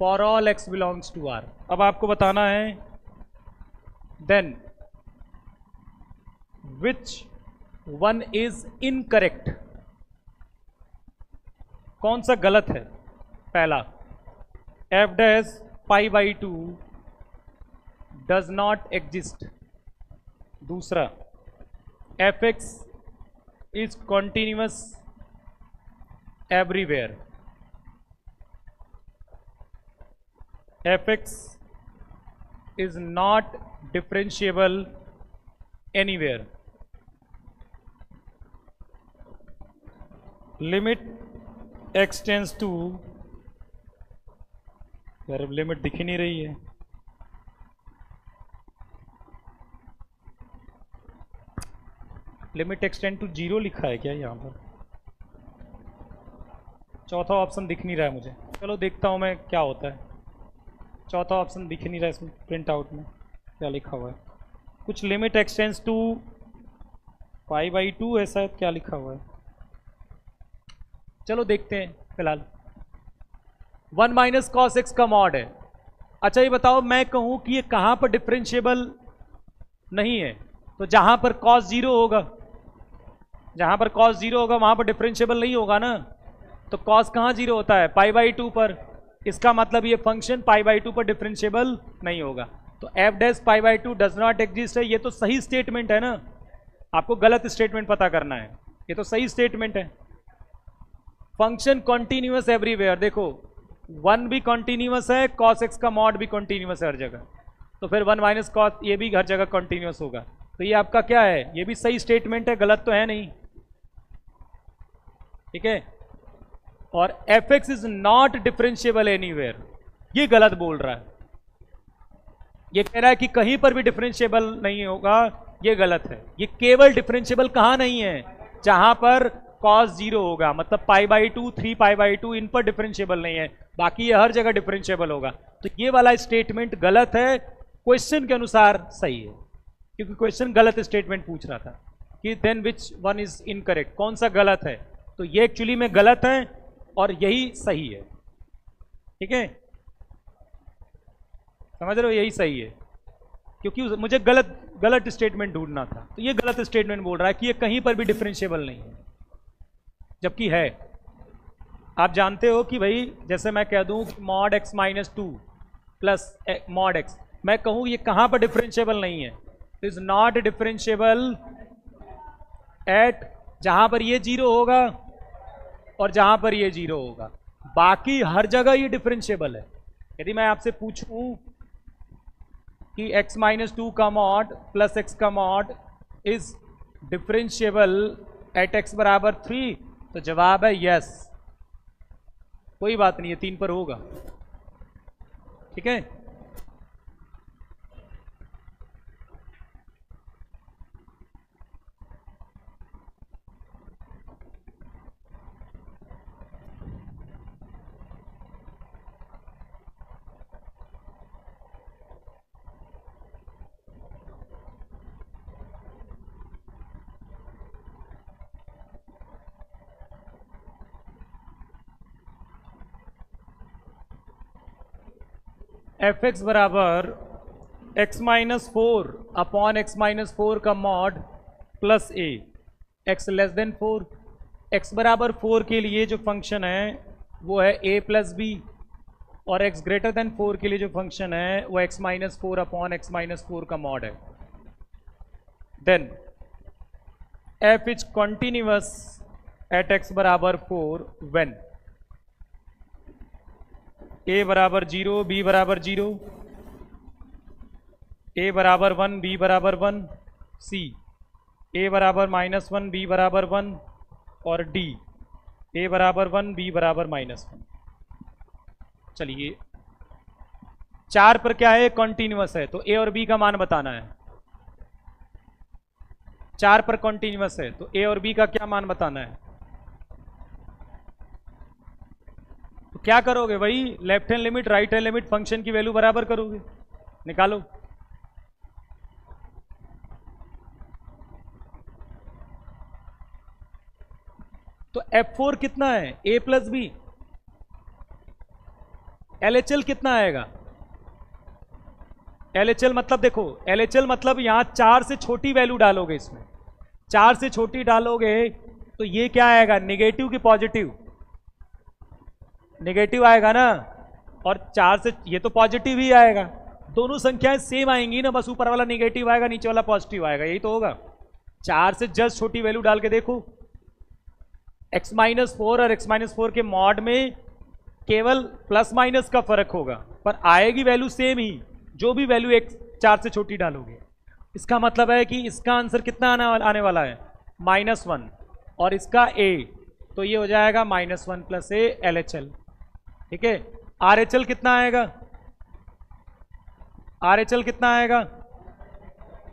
Speaker 1: for all x belongs to R. अब आपको बताना है then which one is incorrect, कौन सा गलत है? पहला, f dash pi by two does not exist. दूसरा, f x is continuous everywhere. F x is not differentiable anywhere. Limit x tends to, यार अब लिमिट दिख ही नहीं रही है। लिमिट एक्सटेंड टू जीरो लिखा है क्या यहाँ पर? चौथा ऑप्शन दिख नहीं रहा है मुझे। चलो देखता हूँ मैं क्या होता है। चौथा ऑप्शन दिख नहीं रहा है इसमें प्रिंट आउट में, क्या लिखा हुआ है? कुछ limit extends to pi by two ऐसा क्या लिखा हुआ है? चलो देखते हैं फिलहाल। 1 माइनस कॉस एक्स का मॉड है। अच्छा ये बताओ, मैं कहूं कि ये कहां पर डिफरेंशिएबल नहीं है? तो जहां पर कॉस जीरो होगा, जहां पर कॉस जीरो होगा वहां पर डिफरेंशिएबल नहीं होगा ना। तो कॉस कहां जीरो होता है? पाई बाई टू पर। इसका मतलब ये फंक्शन पाई बाई टू पर डिफरेंशिएबल नहीं होगा। तो F dash pi by two does not exist है, ये तो सही स्टेटमेंट है ना। आपको गलत स्टेटमेंट पता करना है, ये तो सही स्टेटमेंट है। फंक्शन कॉन्टिन्यूअस एवरीवेयर, देखो 1 भी कॉन्टिन्यूअस है, कॉस एक्स का मॉड भी कॉन्टिन्यूअस है हर जगह, तो फिर 1 माइनस कॉस ये भी हर जगह कॉन्टिन्यूअस होगा। तो ये आपका क्या है? ये भी सही स्टेटमेंट है, गलत तो है नहीं। ठीक है। और F x is not differentiable anywhere, ये गलत बोल रहा है। ये कह रहा है कि कहीं पर भी डिफरेंशिएबल नहीं होगा, ये गलत है। ये केवल डिफरेंशिएबल कहां नहीं है? जहां पर कॉस जीरो होगा, मतलब pi by two, 3 pi by two, इन पर डिफरेंशिएबल नहीं है, बाकी ये हर जगह डिफरेंशिएबल होगा। तो ये वाला स्टेटमेंट गलत है, क्वेश्चन के अनुसार सही है, क्योंकि क्वेश्चन गलत स्टेटमेंट पूछ रहा था कि then which one is incorrect, कौन सा गलत है। तो ये एक्चुअली में गलत है और यही सही है। ठीक है, समझ रहे हो? यही सही है, क्योंकि मुझे गलत स्टेटमेंट ढूंढना था। तो ये गलत स्टेटमेंट बोल रहा है कि ये कहीं पर भी डिफरेंशिएबल नहीं है, जबकि है। आप जानते हो कि भाई जैसे मैं कह दूं कि mod x minus two plus mod x, मैं कहूं ये कहां पर डिफरेंशिएबल नहीं है? इज नॉट डिफरेंशिएबल एट, जहां पर ये जीरो होगा और जहां पर ये जीरो होगा, बाकी हर जगह ये डिफरेंशिएबल है। यदि मैं आपसे पूछूं कि x माइनस टू का मॉड प्लस एक्स का mod is differentiable eight x बराबर 3, तो जवाब है यस। कोई बात नहीं है, 3 पर होगा। ठीक है, एफ एक्स बराबर x minus four upon x minus four का mod plus a, x less than four. X बराबर फोर के लिए जो फंक्शन है वो है a प्लस बी, और x ग्रेटर देन फोर के लिए जो फंक्शन है वो x minus four upon x minus four का मॉड है। Then f is continuous at x बराबर फोर व्हेन a बराबर जीरो, b बराबर जीरो, a बराबर वन, b बराबर वन, c a बराबर माइनस वन, b बराबर वन, और d a बराबर वन, b बराबर माइनस वन। चलिए चार पर क्या है, कॉन्टिन्यूअस है, तो a और b का मान बताना है। चार पर कॉन्टिन्यूअस है तो a और b का क्या मान बताना है। तो क्या करोगे भाई, left hand limit right hand limit function की वैल्यू बराबर करोगे, निकालो। तो F4 कितना है, a प्लस बी। LHL कितना आएगा, LHL मतलब देखो, LHL मतलब यहां चार से छोटी वैल्यू डालोगे, इसमें चार से छोटी डालोगे तो ये क्या आएगा, निगेटिव की पॉजिटिव, निगेटिव आएगा ना, और चार से ये तो पॉजिटिव ही आएगा। दोनों संख्याएं सेम आएंगी ना, बस ऊपर वाला निगेटिव आएगा नीचे वाला पॉजिटिव आएगा, यही तो होगा। चार से जस्ट छोटी वैल्यू डाल के देखो, x माइनस फोर और x माइनस फोर के मॉड में केवल प्लस माइनस का फर्क होगा, पर आएगी वैल्यू सेम ही, जो भी वैल्यू एक चार से छोटी डालोगे। इसका मतलब है कि इसका आंसर कितना आने वाला है, माइनस वन, और इसका a, तो ये हो जाएगा माइनस वन प्लस ए LHL। ठीक है, RHL कितना आएगा, RHL कितना आएगा,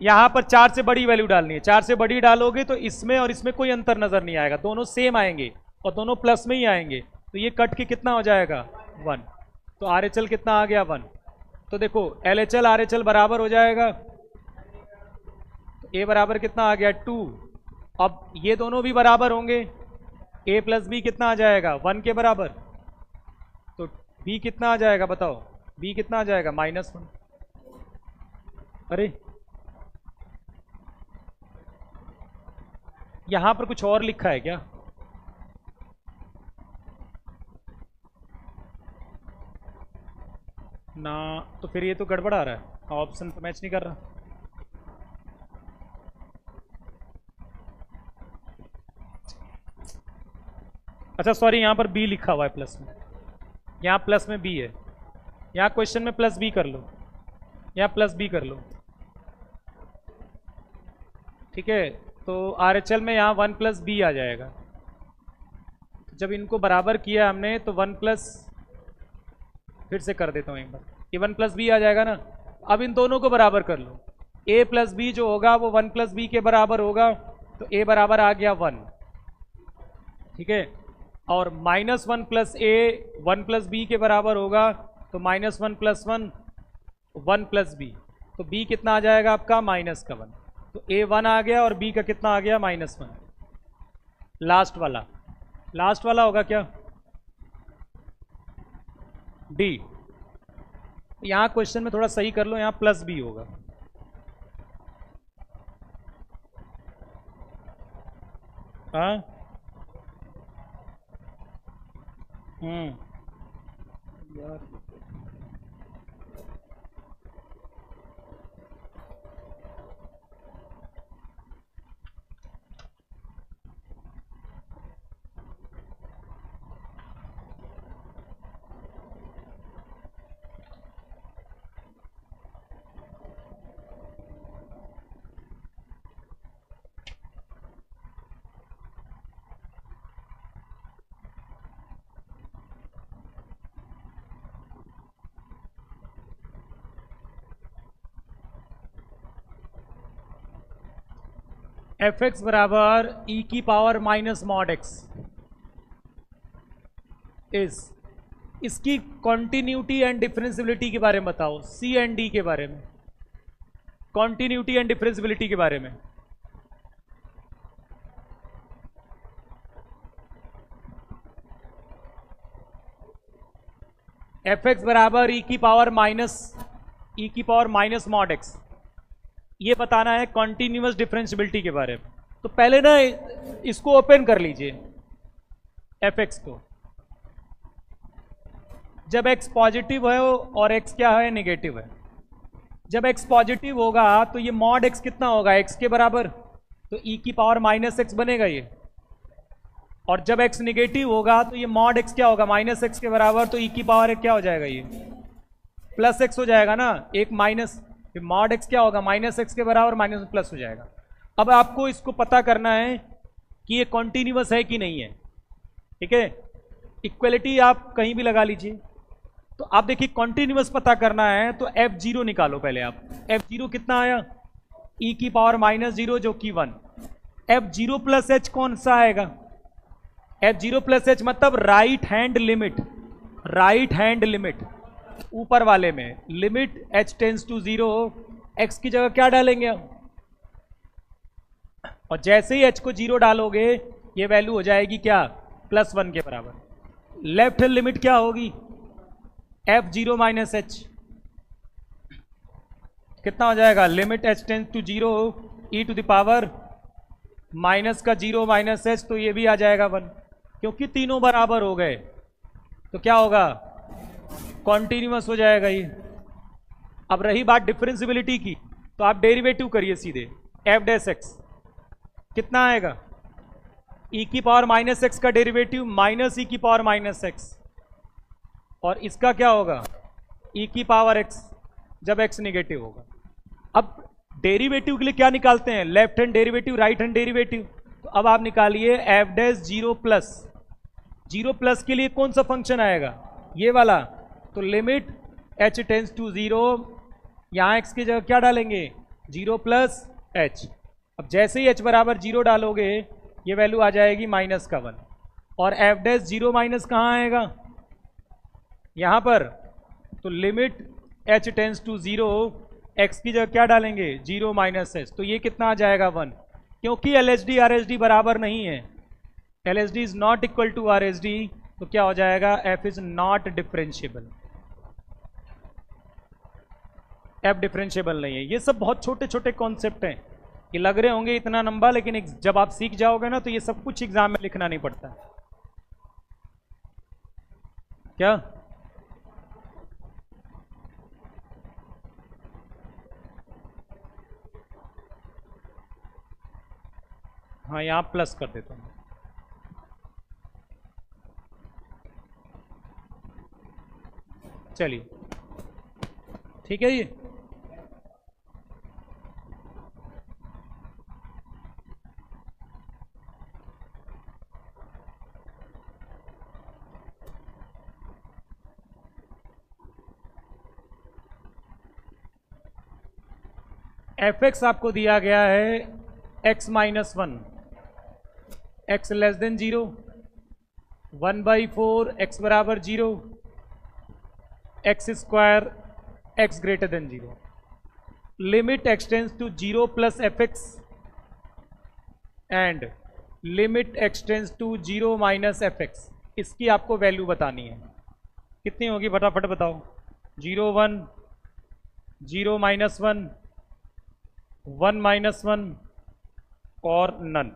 Speaker 1: यहां पर चार से बड़ी वैल्यू डालनी है, चार से बड़ी डालोगे तो इसमें और इसमें कोई अंतर नजर नहीं आएगा, दोनों सेम आएंगे और दोनों प्लस में ही आएंगे, तो ये कट के कितना हो जाएगा, वन। तो RHL कितना आ गया, वन। तो देखो LHL RHL बराबर हो जाएगा, तो a बराबर कितना आ गया, टू। अब ये दोनों भी बराबर होंगे, a प्लस बी कितना आ जाएगा, वन के बराबर, तो b कितना आ जाएगा बताओ, b कितना आ जाएगा, माइनस वन। अरे यहां पर कुछ और लिखा है क्या, ना, तो फिर ये तो गड़बड़ आ रहा है, ऑप्शन तो मैच नहीं कर रहा। अच्छा सॉरी, यहां पर बी लिखा हुआ है प्लस में, यहां प्लस में बी है, यहां क्वेश्चन में प्लस बी कर लो, यहां प्लस बी कर लो। ठीक है, तो RHL में यहाँ वन प्लस बी आ जाएगा। जब इनको बराबर किया हमने तो वन प्लस, फिर से कर देता हूँ एक बार, ये वन प्लस बी आ जाएगा ना। अब इन दोनों को बराबर कर लो, a प्लस बी जो होगा वो वन प्लस बी के बराबर होगा, तो a बराबर आ गया वन। ठीक है, और minus one plus a one plus b के बराबर होगा, तो minus one plus one, one plus b, तो b कितना आ जाएगा आपका, माइनस का वन। तो a वन आ गया और b का कितना आ गया, माइनस वन। लास्ट वाला होगा क्या, d। यहां क्वेश्चन में थोड़ा सही कर लो, यहां प्लस बी होगा। हाँ, यार एफ एक्स बराबर ई की power minus mod x is, इसकी कॉन्टिन्यूटी एंड डिफरेंसिबिलिटी के बारे में बताओ, सी एंड डी के बारे में, कॉन्टिन्यूटी एंड डिफरेंसिबिलिटी के बारे में। एफ एक्स बराबर ई की पावर माइनस ई की पावर माइनस मॉड एक्स, ये बताना है कॉन्टिन्यूअस डिफरेंशियबिलिटी के बारे में। तो पहले ना इसको ओपन कर लीजिए एफ एक्स को। जब x पॉजिटिव है और x क्या है, नेगेटिव है। जब x पॉजिटिव होगा तो ये मॉड x कितना होगा, x के बराबर, तो e की पावर माइनस एक्स बनेगा ये। और जब x नेगेटिव होगा तो ये मॉड x क्या होगा, माइनस एक्स के बराबर, तो e की पावर क्या हो जाएगा, ये प्लस x हो जाएगा ना, एक माइनस, फिर मॉड x क्या होगा, माइनस एक्स के बराबर, माइनस प्लस हो जाएगा। अब आपको इसको पता करना है कि ये कॉन्टिन्यूअस है कि नहीं है, ठीक है। इक्वलिटी आप कहीं भी लगा लीजिए। तो आप देखिए कॉन्टिन्यूअस पता करना है तो f0 निकालो पहले आप। f0 कितना आया, e की पावर माइनस 0 जो कि 1। f0 प्लस एच कौन सा आएगा, f0 प्लस एच मतलब right hand limit, right hand limit ऊपर वाले में, limit h tends to 0, x की जगह क्या डालेंगे हम, और जैसे ही h को 0 डालोगे ये वैल्यू हो जाएगी क्या, +1 के बराबर। लेफ्ट हैंड लिमिट क्या होगी, f0 माइनस एच, कितना हो जाएगा, limit h tends to 0 e to the power minus का 0 माइनस एच, तो ये भी आ जाएगा 1, क्योंकि तीनों बराबर हो गए तो क्या होगा, कॉन्टिन्यूअस हो जाएगा ये। अब रही बात डिफरेंशियबिलिटी की, तो आप डेरिवेटिव करिए सीधे, f डैश x कितना आएगा, e की पावर माइनस एक्स का डेरिवेटिव माइनस e की पावर माइनस एक्स, और इसका क्या होगा, e की पावर x जब x नेगेटिव होगा। अब डेरिवेटिव के लिए क्या निकालते हैं, left hand derivative, right hand derivative. तो अब आप निकालिए f डैश 0 प्लस, 0 प्लस के लिए कौन सा फंक्शन आएगा, ये वाला, तो लिमिट h टेंस टू 0, यहाँ x की जगह क्या डालेंगे, 0 प्लस h। अब जैसे ही h बराबर 0 डालोगे ये वैल्यू आ जाएगी माइनस का 1, और f डैश 0 माइनस कहाँ आएगा, यहाँ पर, तो limit h tends to 0, x की जगह क्या डालेंगे, 0 माइनस h, तो ये कितना आ जाएगा 1, क्योंकि LHD RHD बराबर नहीं है, LHD is not equal to RHD, तो क्या हो जाएगा, f is not differentiable, f differentiable नहीं है। ये सब बहुत छोटे छोटे कॉन्सेप्ट हैं, ये लग रहे होंगे इतना लंबा, लेकिन जब आप सीख जाओगे ना तो ये सब कुछ एग्जाम में लिखना नहीं पड़ता क्या। हाँ यहाँ प्लस कर देता हूँ, चलिए ठीक है। ये एफ एक्स आपको दिया गया है x minus 1, x less than 0, 1/4 x बराबर 0, x square x greater than 0, limit x tends to 0 plus f x and limit x tends to 0 minus f x. इसकी आपको वैल्यू बतानी है, कितनी होगी फटाफट बताओ, 0 1, 0 माइनस 1, 1 माइनस 1 और नन।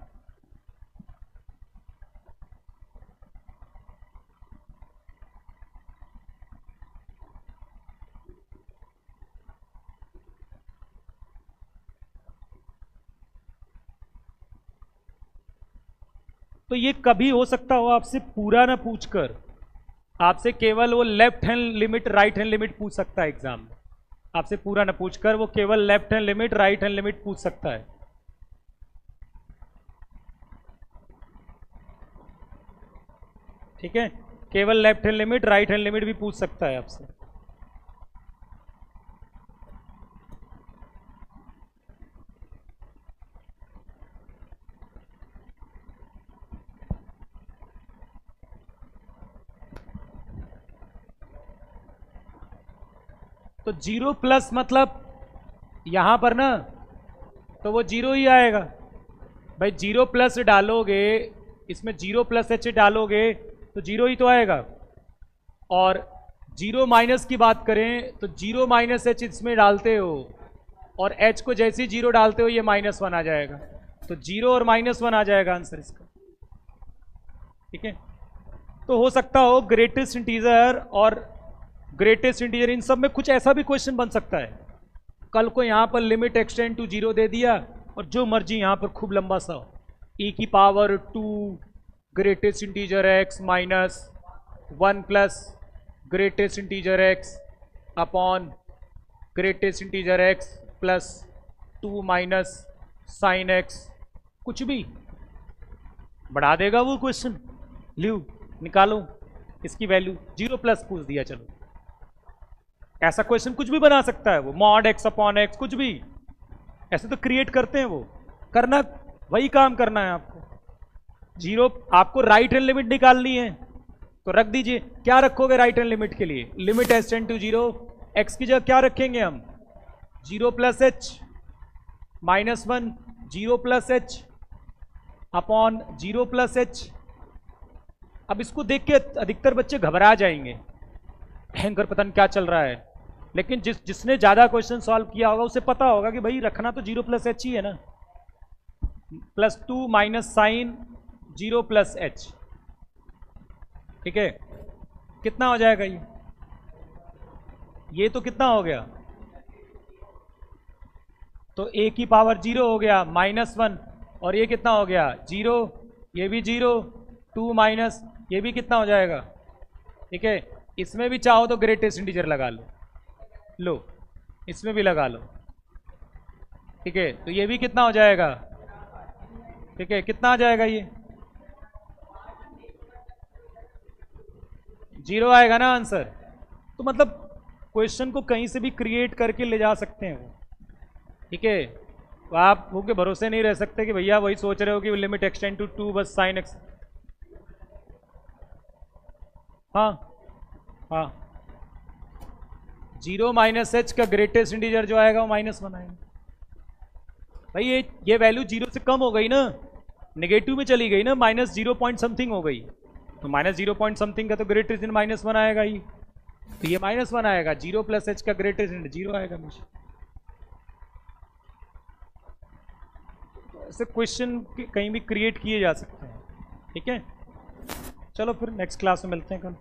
Speaker 1: तो ये कभी हो सकता हो आपसे पूरा ना पूछकर, आपसे केवल वो left hand limit right hand limit पूछ सकता है एग्जाम में, आपसे पूरा ना पूछकर वो केवल left hand limit right hand limit पूछ सकता है। ठीक है, केवल left hand limit right hand limit भी पूछ सकता है आपसे। तो 0 प्लस मतलब यहां पर ना तो वो 0 ही आएगा भाई, 0 प्लस डालोगे इसमें, 0 प्लस एच डालोगे तो 0 ही तो आएगा, और जीरो माइनस की बात करें तो जीरो माइनस एच इसमें डालते हो और एच को जैसे ही जीरो डालते हो ये -1 आ जाएगा, तो जीरो और -1 आ जाएगा आंसर इसका। ठीक है, तो हो सकता हो ग्रेटेस्ट इंटीजर और ग्रेटेस्ट इंटीजर इन सब में कुछ ऐसा भी क्वेश्चन बन सकता है। कल को यहां पर लिमिट एक्सटेंड टू 0 दे दिया और जो मर्जी यहां पर खूब लंबा सा हो, e⁻² greatest integer x minus 1 plus greatest integer x upon greatest integer x plus 2 minus sine x, कुछ भी बढ़ा देगा वो क्वेश्चन। ल्यू निकालो इसकी वैल्यू, 0+ पूछ दिया, चलो ऐसा क्वेश्चन कुछ भी बना सकता है वो, मॉड x अपॉन x, कुछ भी ऐसे तो क्रिएट करते हैं वो। करना वही काम करना है आपको, जीरो आपको राइट हैंड लिमिट निकालनी है तो रख दीजिए। क्या रखोगे राइट हैंड लिमिट के लिए? Limit s tend to 0, x की जगह क्या रखेंगे हम? 0+h -1 0+h upon 0+h। अब इसको देख के अधिकतर बच्चे घबरा जाएंगे, भयंकर पता नहीं क्या चल रहा है, लेकिन जिसने ज्यादा क्वेश्चन सॉल्व किया होगा उसे पता होगा कि भाई रखना तो 0+h ही है ना, +2 माइनस साइन 0+h। ठीक है, कितना हो जाएगा ये तो कितना हो गया, तो a⁻0 हो गया -1 और ये कितना हो गया 0, ये भी 0, 2 माइनस ये भी कितना हो जाएगा। ठीक है, इसमें भी चाहो तो ग्रेटेस्ट इंटीजर लगा लो, इसमें भी लगा लो। ठीक है, तो ये भी कितना हो जाएगा, ठीक है कितना आ जाएगा, ये 0 आएगा ना आंसर। तो मतलब क्वेश्चन को कहीं से भी क्रिएट करके ले जा सकते हैं वो। ठीक है, तो आप वो के भरोसे नहीं रह सकते कि भैया वही सोच रहे हो कि लिमिट एक्सटेंड टू 2 बस साइन एक्स। हाँ हाँ, 0-h का ग्रेटेस्ट इंटीजर जो आएगा वो -1 आएगा। भाई ये वैल्यू 0 से कम हो गई ना, नेगेटिव में चली गई ना, -0 पॉइंट समथिंग हो गई, तो -0 पॉइंट समथिंग का तो ग्रेटेस्ट इन -1 आएगा ही, तो ये -1 आएगा। 0+h का ग्रेटेस्ट इन 0 आएगा हमेशा। ऐसे क्वेश्चन कहीं भी क्रिएट किए जा सकते हैं। ठीक है, चलो फिर नेक्स्ट क्लास में मिलते हैं कल।